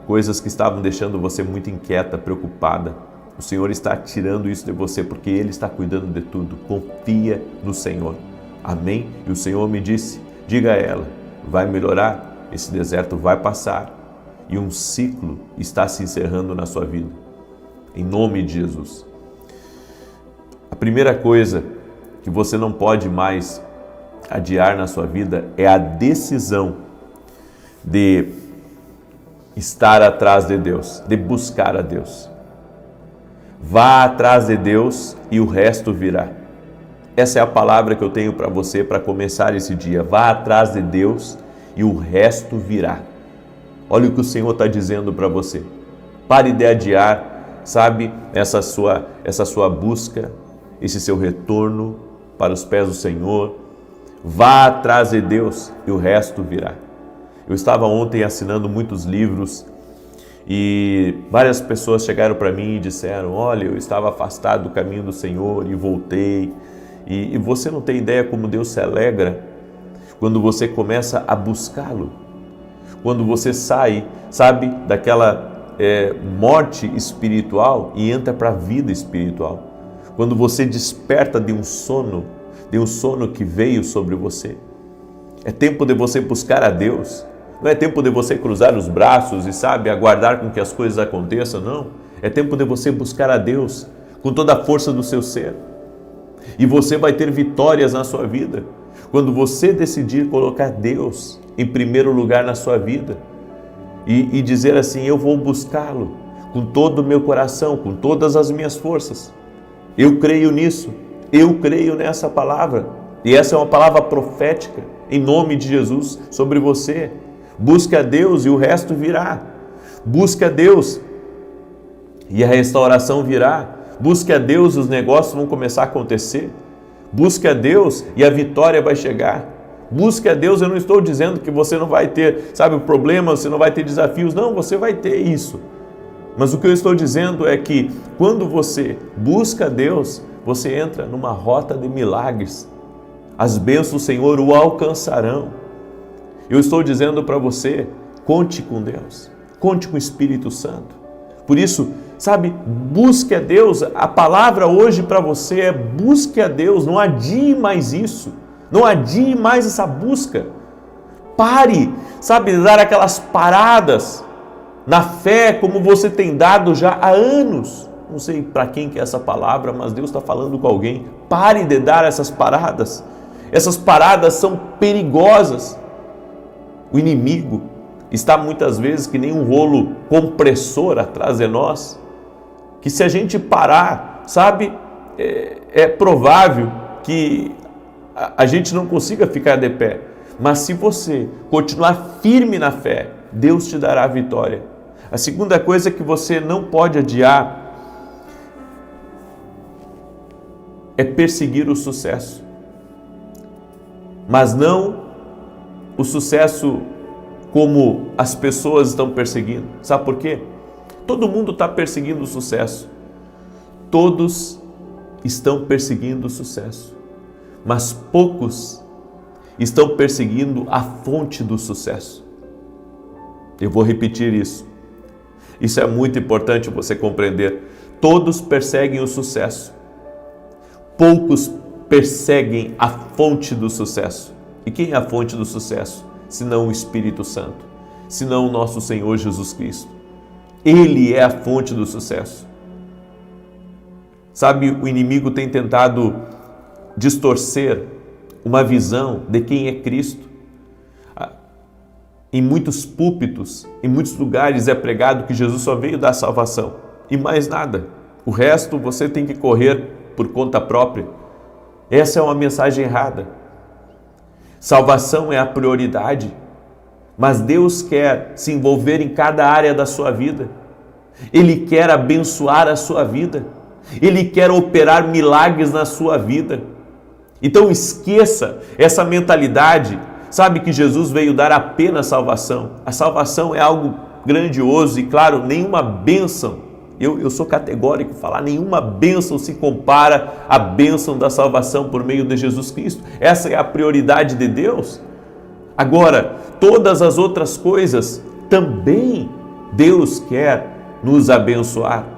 Coisas que estavam deixando você muito inquieta, preocupada. O Senhor está tirando isso de você, porque Ele está cuidando de tudo. Confia no Senhor. Amém? E o Senhor me disse, diga a ela, vai melhorar? Esse deserto vai passar e um ciclo está se encerrando na sua vida. Em nome de Jesus. A primeira coisa que você não pode mais adiar na sua vida é a decisão de estar atrás de Deus, de buscar a Deus. Vá atrás de Deus e o resto virá. Essa é a palavra que eu tenho para você para começar esse dia. Vá atrás de Deus e o resto virá. Olha o que o Senhor está dizendo para você. Pare de adiar, sabe, essa sua busca, esse seu retorno para os pés do Senhor. Vá atrás de Deus e o resto virá. Eu estava ontem assinando muitos livros e várias pessoas chegaram para mim e disseram, olha, eu estava afastado do caminho do Senhor e voltei. E você não tem ideia como Deus se alegra quando você começa a buscá-lo, quando você sai, sabe, daquela morte espiritual e entra para a vida espiritual, quando você desperta de um sono que veio sobre você. É tempo de você buscar a Deus, não é tempo de você cruzar os braços e, sabe, aguardar com que as coisas aconteçam, não. É tempo de você buscar a Deus com toda a força do seu ser. E você vai ter vitórias na sua vida quando você decidir colocar Deus em primeiro lugar na sua vida e dizer assim, eu vou buscá-lo com todo o meu coração, com todas as minhas forças. Eu creio nisso, eu creio nessa palavra. E essa é uma palavra profética, em nome de Jesus, sobre você. Busque a Deus e o resto virá. Busque a Deus e a restauração virá. Busque a Deus e os negócios vão começar a acontecer. Busque a Deus e a vitória vai chegar. Busque a Deus, eu não estou dizendo que você não vai ter, sabe, problemas, você não vai ter desafios. Não, você vai ter isso. Mas o que eu estou dizendo é que quando você busca a Deus, você entra numa rota de milagres. As bênçãos do Senhor o alcançarão. Eu estou dizendo para você, conte com Deus, conte com o Espírito Santo. Por isso, sabe, busque a Deus. A palavra hoje para você é busque a Deus, não adie mais isso, não adie mais essa busca. Pare, sabe, de dar aquelas paradas na fé como você tem dado já há anos. Não sei para quem que é essa palavra, mas Deus está falando com alguém. Pare de dar essas paradas. Essas paradas são perigosas. O inimigo está muitas vezes que nem um rolo compressor atrás de nós, que se a gente parar, sabe, é provável que a gente não consiga ficar de pé. Mas se você continuar firme na fé, Deus te dará a vitória. A segunda coisa que você não pode adiar é perseguir o sucesso. Mas não o sucesso como as pessoas estão perseguindo. Sabe por quê? Todo mundo está perseguindo o sucesso. Todos estão perseguindo o sucesso. Mas poucos estão perseguindo a fonte do sucesso. Eu vou repetir isso. Isso é muito importante você compreender. Todos perseguem o sucesso. Poucos perseguem a fonte do sucesso. E quem é a fonte do sucesso? Senão o Espírito Santo, senão o nosso Senhor Jesus Cristo. Ele é a fonte do sucesso. Sabe, o inimigo tem tentado distorcer uma visão de quem é Cristo. Em muitos púlpitos, em muitos lugares é pregado que Jesus só veio dar salvação e mais nada. O resto você tem que correr por conta própria. Essa é uma mensagem errada. Salvação é a prioridade, mas Deus quer se envolver em cada área da sua vida. Ele quer abençoar a sua vida. Ele quer operar milagres na sua vida. Então esqueça essa mentalidade, sabe, que Jesus veio dar apenas salvação. A salvação é algo grandioso e, claro, nenhuma bênção, eu sou categórico em falar, nenhuma bênção se compara à bênção da salvação por meio de Jesus Cristo. Essa é a prioridade de Deus. Agora, todas as outras coisas também Deus quer nos abençoar.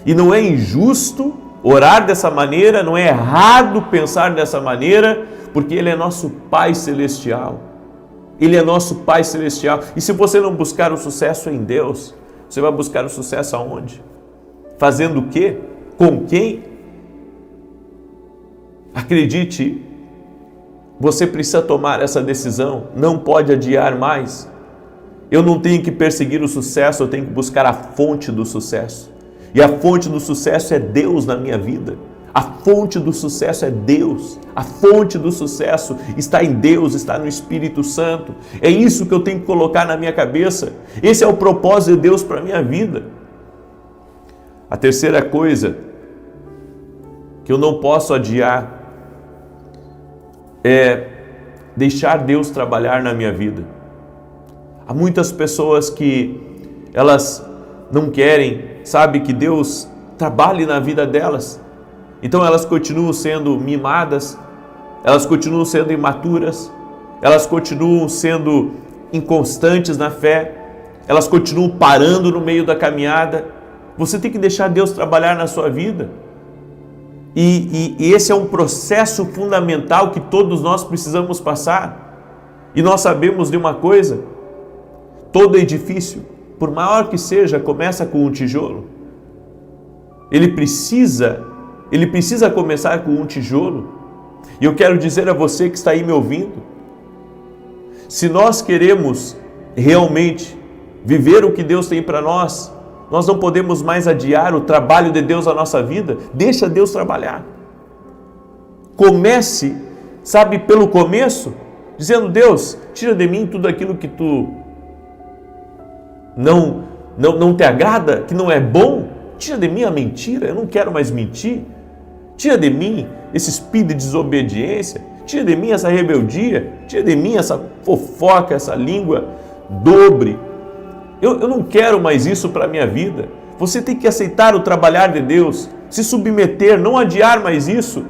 E não é injusto orar dessa maneira, não é errado pensar dessa maneira, porque Ele é nosso Pai Celestial. Ele é nosso Pai Celestial. E se você não buscar o sucesso em Deus, você vai buscar o sucesso aonde? Fazendo o quê? Com quem? Acredite, você precisa tomar essa decisão, não pode adiar mais. Eu não tenho que perseguir o sucesso, eu tenho que buscar a fonte do sucesso. E a fonte do sucesso é Deus na minha vida. A fonte do sucesso é Deus. A fonte do sucesso está em Deus, está no Espírito Santo. É isso que eu tenho que colocar na minha cabeça. Esse é o propósito de Deus para a minha vida. A terceira coisa que eu não posso adiar é deixar Deus trabalhar na minha vida. Há muitas pessoas que elas não querem, sabe, que Deus trabalhe na vida delas. Então elas continuam sendo mimadas, elas continuam sendo imaturas, elas continuam sendo inconstantes na fé, elas continuam parando no meio da caminhada. Você tem que deixar Deus trabalhar na sua vida. E esse é um processo fundamental que todos nós precisamos passar. E nós sabemos de uma coisa: todo edifício, por maior que seja, começa com um tijolo. Ele precisa começar com um tijolo. E eu quero dizer a você que está aí me ouvindo, se nós queremos realmente viver o que Deus tem para nós, nós não podemos mais adiar o trabalho de Deus na nossa vida. Deixa Deus trabalhar. Comece, sabe, pelo começo, dizendo: Deus, tira de mim tudo aquilo que Tu não te agrada, que não é bom. Tira de mim a mentira, eu não quero mais mentir. Tira de mim esse espírito de desobediência. Tira de mim essa rebeldia. Tira de mim essa fofoca, essa língua dobre. Eu não quero mais isso para a minha vida. Você tem que aceitar o trabalhar de Deus, se submeter, não adiar mais isso,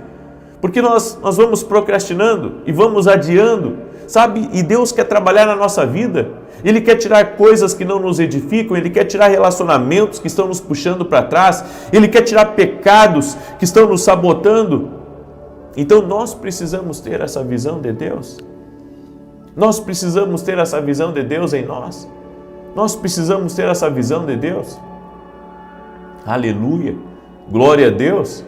porque nós vamos procrastinando e vamos adiando, sabe? E Deus quer trabalhar na nossa vida. Ele quer tirar coisas que não nos edificam, Ele quer tirar relacionamentos que estão nos puxando para trás, Ele quer tirar pecados que estão nos sabotando. Então nós precisamos ter essa visão de Deus. Nós precisamos ter essa visão de Deus em nós. Nós precisamos ter essa visão de Deus. Aleluia! Glória a Deus!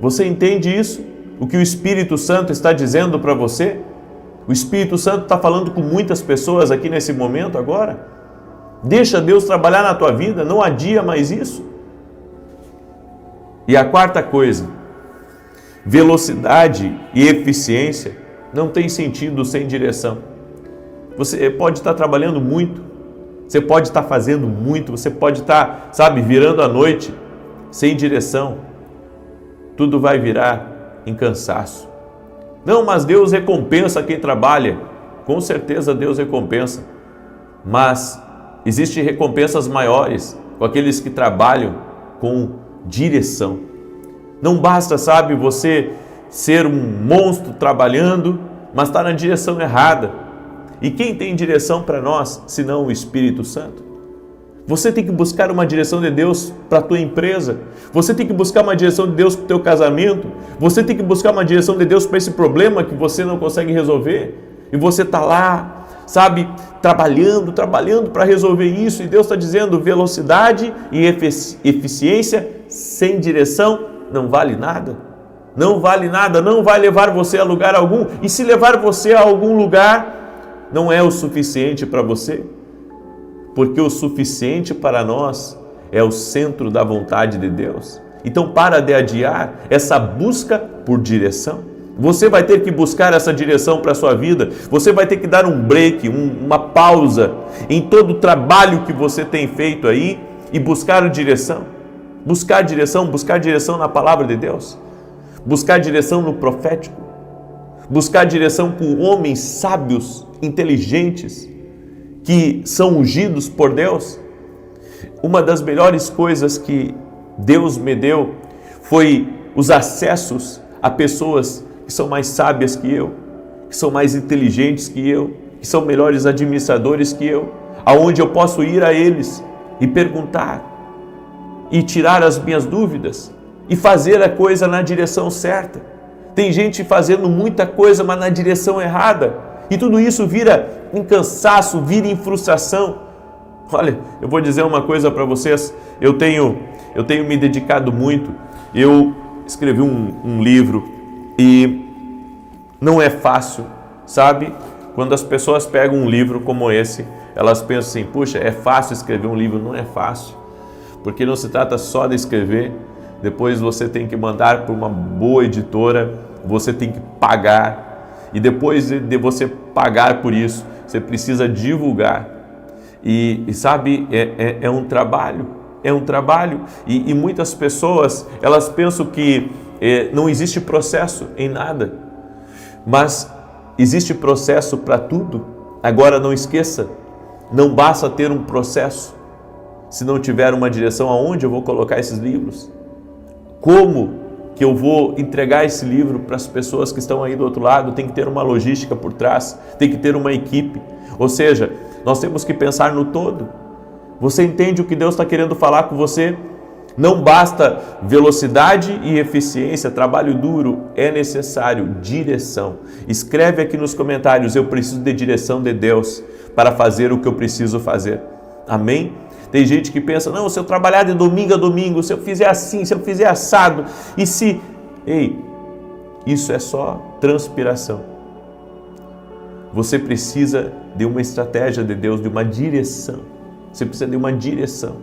Você entende isso? O que o Espírito Santo está dizendo para você? O Espírito Santo está falando com muitas pessoas aqui nesse momento agora. Deixa Deus trabalhar na tua vida, não adia mais isso. E a quarta coisa, velocidade e eficiência não tem sentido sem direção. Você pode estar trabalhando muito, você pode estar fazendo muito, você pode estar, sabe, virando a noite sem direção. Tudo vai virar em cansaço. Não, mas Deus recompensa quem trabalha. Com certeza Deus recompensa. Mas existem recompensas maiores com aqueles que trabalham com direção. Não basta, sabe, você ser um monstro trabalhando, mas está na direção errada. E quem tem direção para nós, senão o Espírito Santo? Você tem que buscar uma direção de Deus para a tua empresa. Você tem que buscar uma direção de Deus para o teu casamento. Você tem que buscar uma direção de Deus para esse problema que você não consegue resolver. E você está lá, sabe, trabalhando para resolver isso. E Deus está dizendo: velocidade e eficiência sem direção não vale nada. Não vale nada, não vai levar você a lugar algum. E se levar você a algum lugar, não é o suficiente para você. Porque o suficiente para nós é o centro da vontade de Deus. Então para de adiar essa busca por direção. Você vai ter que buscar essa direção para a sua vida. Você vai ter que dar um break, uma pausa em todo o trabalho que você tem feito aí e buscar direção. Buscar direção na palavra de Deus. Buscar direção no profético. Buscar direção com homens sábios, inteligentes, que são ungidos por Deus. Uma das melhores coisas que Deus me deu foi os acessos a pessoas que são mais sábias que eu, que são mais inteligentes que eu, que são melhores administradores que eu, aonde eu posso ir a eles e perguntar e tirar as minhas dúvidas e fazer a coisa na direção certa. Tem gente fazendo muita coisa, mas na direção errada, e tudo isso vira em cansaço, vira em frustração. Olha, eu vou dizer uma coisa para vocês, eu tenho me dedicado muito, eu escrevi um livro e não é fácil, sabe? Quando as pessoas pegam um livro como esse, elas pensam assim, puxa, é fácil escrever um livro. Não é fácil, porque não se trata só de escrever, depois você tem que mandar para uma boa editora, você tem que pagar, e depois de você pagar por isso, você precisa divulgar. E sabe, é um trabalho, e muitas pessoas, elas pensam que não existe processo em nada, mas existe processo para tudo. Agora não esqueça, não basta ter um processo, se não tiver uma direção. Aonde eu vou colocar esses livros? Como que eu vou entregar esse livro para as pessoas que estão aí do outro lado? Tem que ter uma logística por trás, tem que ter uma equipe, ou seja, nós temos que pensar no todo. Você entende o que Deus está querendo falar com você? Não basta velocidade e eficiência, trabalho duro, é necessário direção. Escreve aqui nos comentários, eu preciso de direção de Deus para fazer o que eu preciso fazer. Amém? Tem gente que pensa, não, se eu trabalhar de domingo a domingo, se eu fizer assim, se eu fizer assado, e se... Ei, isso é só transpiração. Você precisa de uma estratégia de Deus, de uma direção. Você precisa de uma direção.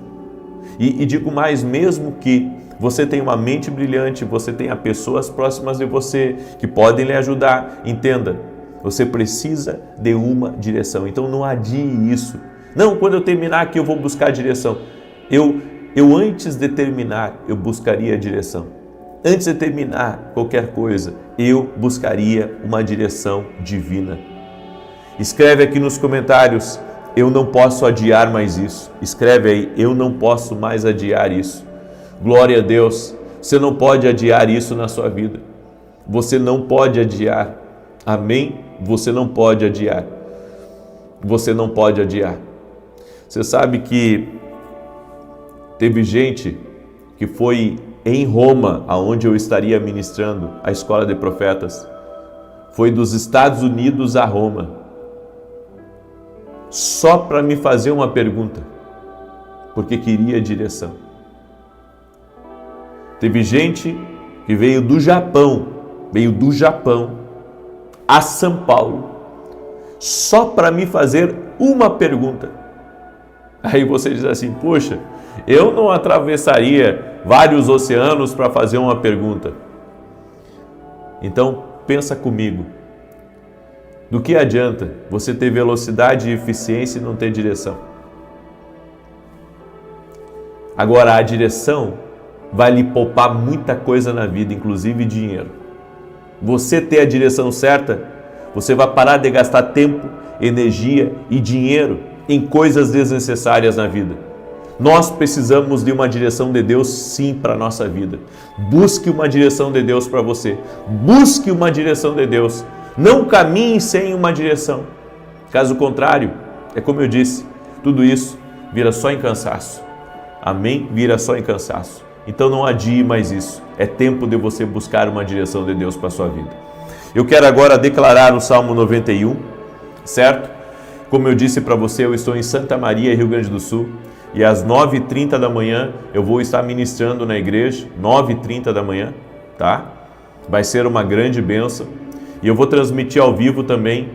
E digo mais, mesmo que você tenha uma mente brilhante, você tenha pessoas próximas de você que podem lhe ajudar, entenda, você precisa de uma direção. Então não adie isso. Não, quando eu terminar aqui eu vou buscar a direção. Eu antes de terminar, eu buscaria a direção. Antes de terminar qualquer coisa, eu buscaria uma direção divina. Escreve aqui nos comentários, eu não posso adiar mais isso. Escreve aí, eu não posso mais adiar isso. Glória a Deus, você não pode adiar isso na sua vida. Você não pode adiar. Amém? Você não pode adiar. Você não pode adiar. Você sabe que teve gente que foi em Roma, aonde eu estaria ministrando a escola de profetas. Foi dos Estados Unidos a Roma, só para me fazer uma pergunta, porque queria direção. Teve gente que veio do Japão a São Paulo, só para me fazer uma pergunta. Aí você diz assim, poxa, eu não atravessaria vários oceanos para fazer uma pergunta. Então, pensa comigo. Do que adianta você ter velocidade e eficiência e não ter direção? Agora, a direção vai lhe poupar muita coisa na vida, inclusive dinheiro. Você ter a direção certa, você vai parar de gastar tempo, energia e dinheiro em coisas desnecessárias na vida. Nós precisamos de uma direção de Deus, sim, para a nossa vida. Busque uma direção de Deus para você. Busque uma direção de Deus. Não caminhe sem uma direção. Caso contrário, é como eu disse, tudo isso vira só em cansaço. Amém? Vira só em cansaço. Então não adie mais isso. É tempo de você buscar uma direção de Deus para a sua vida. Eu quero agora declarar o Salmo 91, certo? Como eu disse para você, eu estou em Santa Maria, Rio Grande do Sul. e às 9h30 da manhã eu vou estar ministrando na igreja, 9h30 da manhã, tá? Vai ser uma grande bênção. E eu vou transmitir ao vivo também,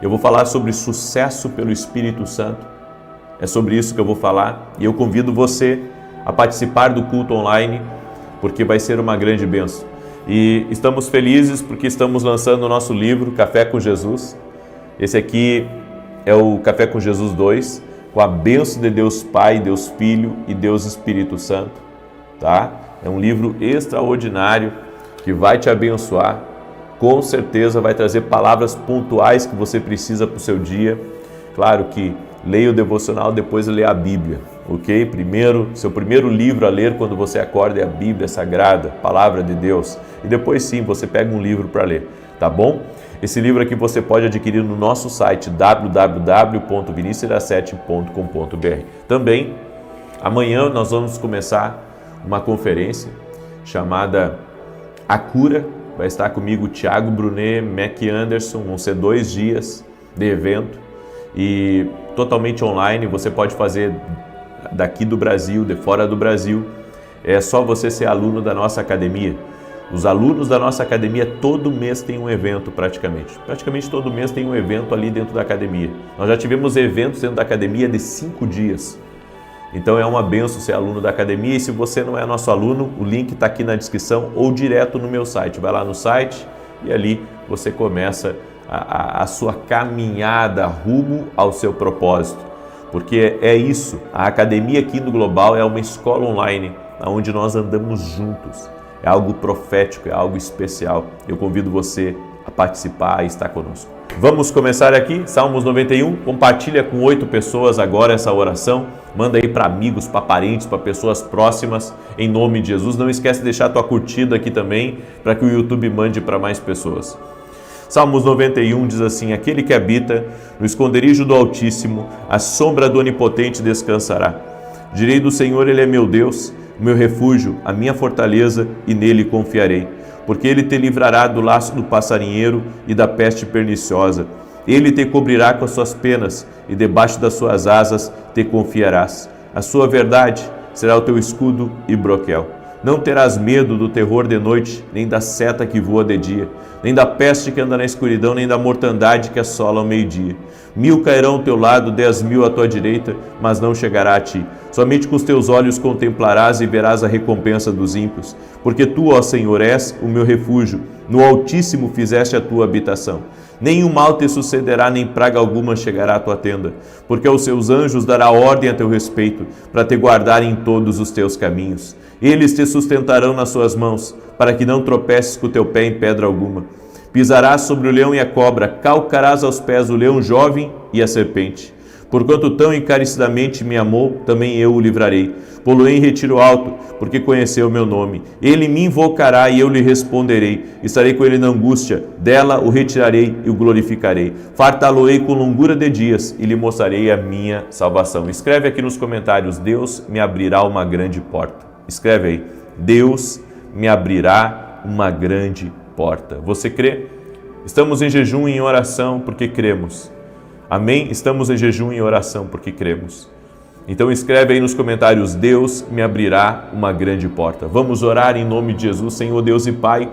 eu vou falar sobre sucesso pelo Espírito Santo. É sobre isso que eu vou falar e eu convido você a participar do culto online, porque vai ser uma grande bênção. E estamos felizes porque estamos lançando o nosso livro, Café com Jesus. Esse aqui é o Café com Jesus 2, com a bênção de Deus Pai, Deus Filho e Deus Espírito Santo, tá? É um livro extraordinário que vai te abençoar, com certeza vai trazer palavras pontuais que você precisa para o seu dia. Claro que leia o devocional, depois leia a Bíblia, ok? Seu primeiro livro a ler quando você acorda é a Bíblia Sagrada, Palavra de Deus. E depois sim, você pega um livro para ler, tá bom? Esse livro aqui você pode adquirir no nosso site www.vinicius7.com.br. Também, amanhã nós vamos começar uma conferência chamada A Cura. Vai estar comigo o Thiago Brunet, Mac Anderson, vão ser 2 dias de evento e totalmente online. Você pode fazer daqui do Brasil, de fora do Brasil. É só você ser aluno da nossa academia. Os alunos da nossa academia todo mês tem um evento praticamente. Praticamente todo mês tem um evento ali dentro da academia. Nós já tivemos eventos dentro da academia de 5 dias. Então é uma benção ser aluno da academia e se você não é nosso aluno, o link está aqui na descrição ou direto no meu site. Vai lá no site e ali você começa a sua caminhada rumo ao seu propósito. Porque é isso, a academia aqui no Global é uma escola online onde nós andamos juntos. É algo profético, é algo especial. Eu convido você a participar e estar conosco. Vamos começar aqui, Salmos 91, compartilha com 8 pessoas agora essa oração, manda aí para amigos, para parentes, para pessoas próximas, em nome de Jesus. Não esquece de deixar a tua curtida aqui também, para que o YouTube mande para mais pessoas. Salmos 91 diz assim: aquele que habita no esconderijo do Altíssimo, a sombra do Onipotente descansará. Direi do Senhor, Ele é meu Deus, o meu refúgio, a minha fortaleza, e nele confiarei. Porque Ele te livrará do laço do passarinheiro e da peste perniciosa. Ele te cobrirá com as suas penas, e debaixo das suas asas te confiarás. A sua verdade será o teu escudo e broquel. Não terás medo do terror de noite, nem da seta que voa de dia, nem da peste que anda na escuridão, nem da mortandade que assola ao meio-dia. 1000 cairão ao teu lado, 10.000 à tua direita, mas não chegará a ti. Somente com os teus olhos contemplarás e verás a recompensa dos ímpios. Porque tu, ó Senhor, és o meu refúgio, no Altíssimo fizeste a tua habitação. Nenhum mal te sucederá, nem praga alguma chegará à tua tenda, porque aos seus anjos dará ordem a teu respeito, para te guardarem em todos os teus caminhos. Eles te sustentarão nas suas mãos, para que não tropeces com o teu pé em pedra alguma. Pisarás sobre o leão e a cobra, calcarás aos pés o leão jovem e a serpente. Porquanto tão encarecidamente me amou, também eu o livrarei. Pô-lo-ei em retiro alto, porque conheceu o meu nome. Ele me invocará e eu lhe responderei. Estarei com ele na angústia, dela o retirarei e o glorificarei. Fartá-lo-ei com longura de dias e lhe mostrarei a minha salvação. Escreve aqui nos comentários: Deus me abrirá uma grande porta. Escreve aí: Deus me abrirá uma grande porta. Você crê? Estamos em jejum e em oração porque cremos. Amém? Estamos em jejum e oração porque cremos. Então escreve aí nos comentários: Deus me abrirá uma grande porta. Vamos orar em nome de Jesus. Senhor Deus e Pai,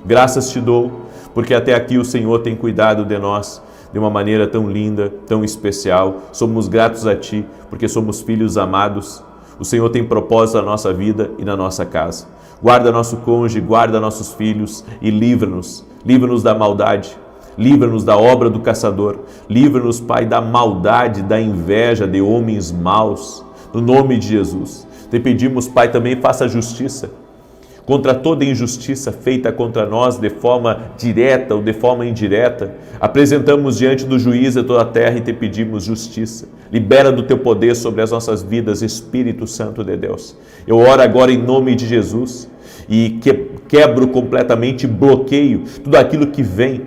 graças te dou, porque até aqui o Senhor tem cuidado de nós de uma maneira tão linda, tão especial. Somos gratos a Ti, porque somos filhos amados. O Senhor tem propósito na nossa vida e na nossa casa. Guarda nosso cônjuge, guarda nossos filhos e livra-nos. Livra-nos da maldade. Livra-nos da obra do caçador. Livra-nos, Pai, da maldade, da inveja de homens maus. No nome de Jesus. Te pedimos, Pai, também faça justiça contra toda injustiça feita contra nós de forma direta ou de forma indireta. Apresentamos diante do juiz de toda a terra e te pedimos justiça. Libera do teu poder sobre as nossas vidas, Espírito Santo de Deus. Eu oro agora em nome de Jesus e quebro completamente, bloqueio tudo aquilo que vem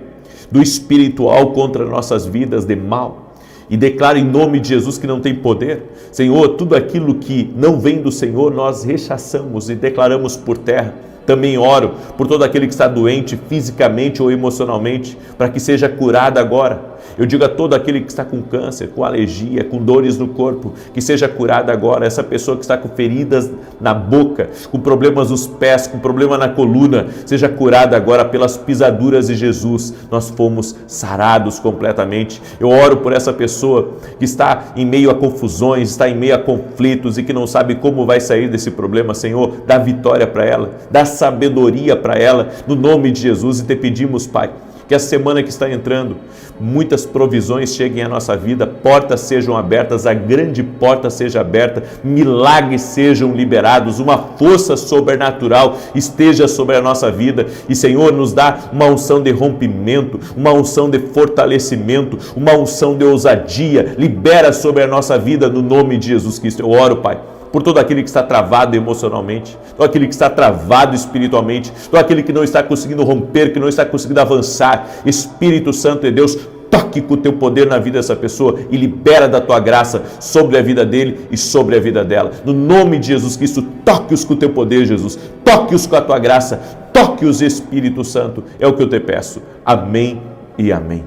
do espiritual contra nossas vidas de mal. E declaro em nome de Jesus que não tem poder. Senhor, tudo aquilo que não vem do Senhor, nós rechaçamos e declaramos por terra. Também oro por todo aquele que está doente fisicamente ou emocionalmente, para que seja curado agora. Eu digo a todo aquele que está com câncer, com alergia, com dores no corpo, que seja curado agora. Essa pessoa que está com feridas na boca, com problemas nos pés, com problema na coluna, seja curada agora pelas pisaduras de Jesus. Nós fomos sarados completamente. Eu oro por essa pessoa que está em meio a confusões, está em meio a conflitos e que não sabe como vai sair desse problema. Senhor, dá vitória para ela, dá sabedoria para ela, no nome de Jesus. E te pedimos, Pai, que a semana que está entrando, muitas provisões cheguem à nossa vida, portas sejam abertas, a grande porta seja aberta, milagres sejam liberados, uma força sobrenatural esteja sobre a nossa vida. E, Senhor, nos dá uma unção de rompimento, uma unção de fortalecimento, uma unção de ousadia, libera sobre a nossa vida no nome de Jesus Cristo. Eu oro, Pai, por todo aquele que está travado emocionalmente, todo aquele que está travado espiritualmente, todo aquele que não está conseguindo romper, que não está conseguindo avançar. Espírito Santo de Deus, toque com o teu poder na vida dessa pessoa e libera da tua graça sobre a vida dele e sobre a vida dela. No nome de Jesus Cristo, toque-os com o teu poder, Jesus. Toque-os com a tua graça. Toque-os, Espírito Santo. É o que eu te peço. Amém e amém.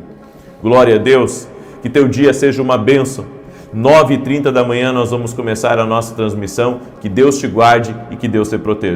Glória a Deus. Que teu dia seja uma bênção. 9h30 da manhã nós vamos começar a nossa transmissão. Que Deus te guarde e que Deus te proteja.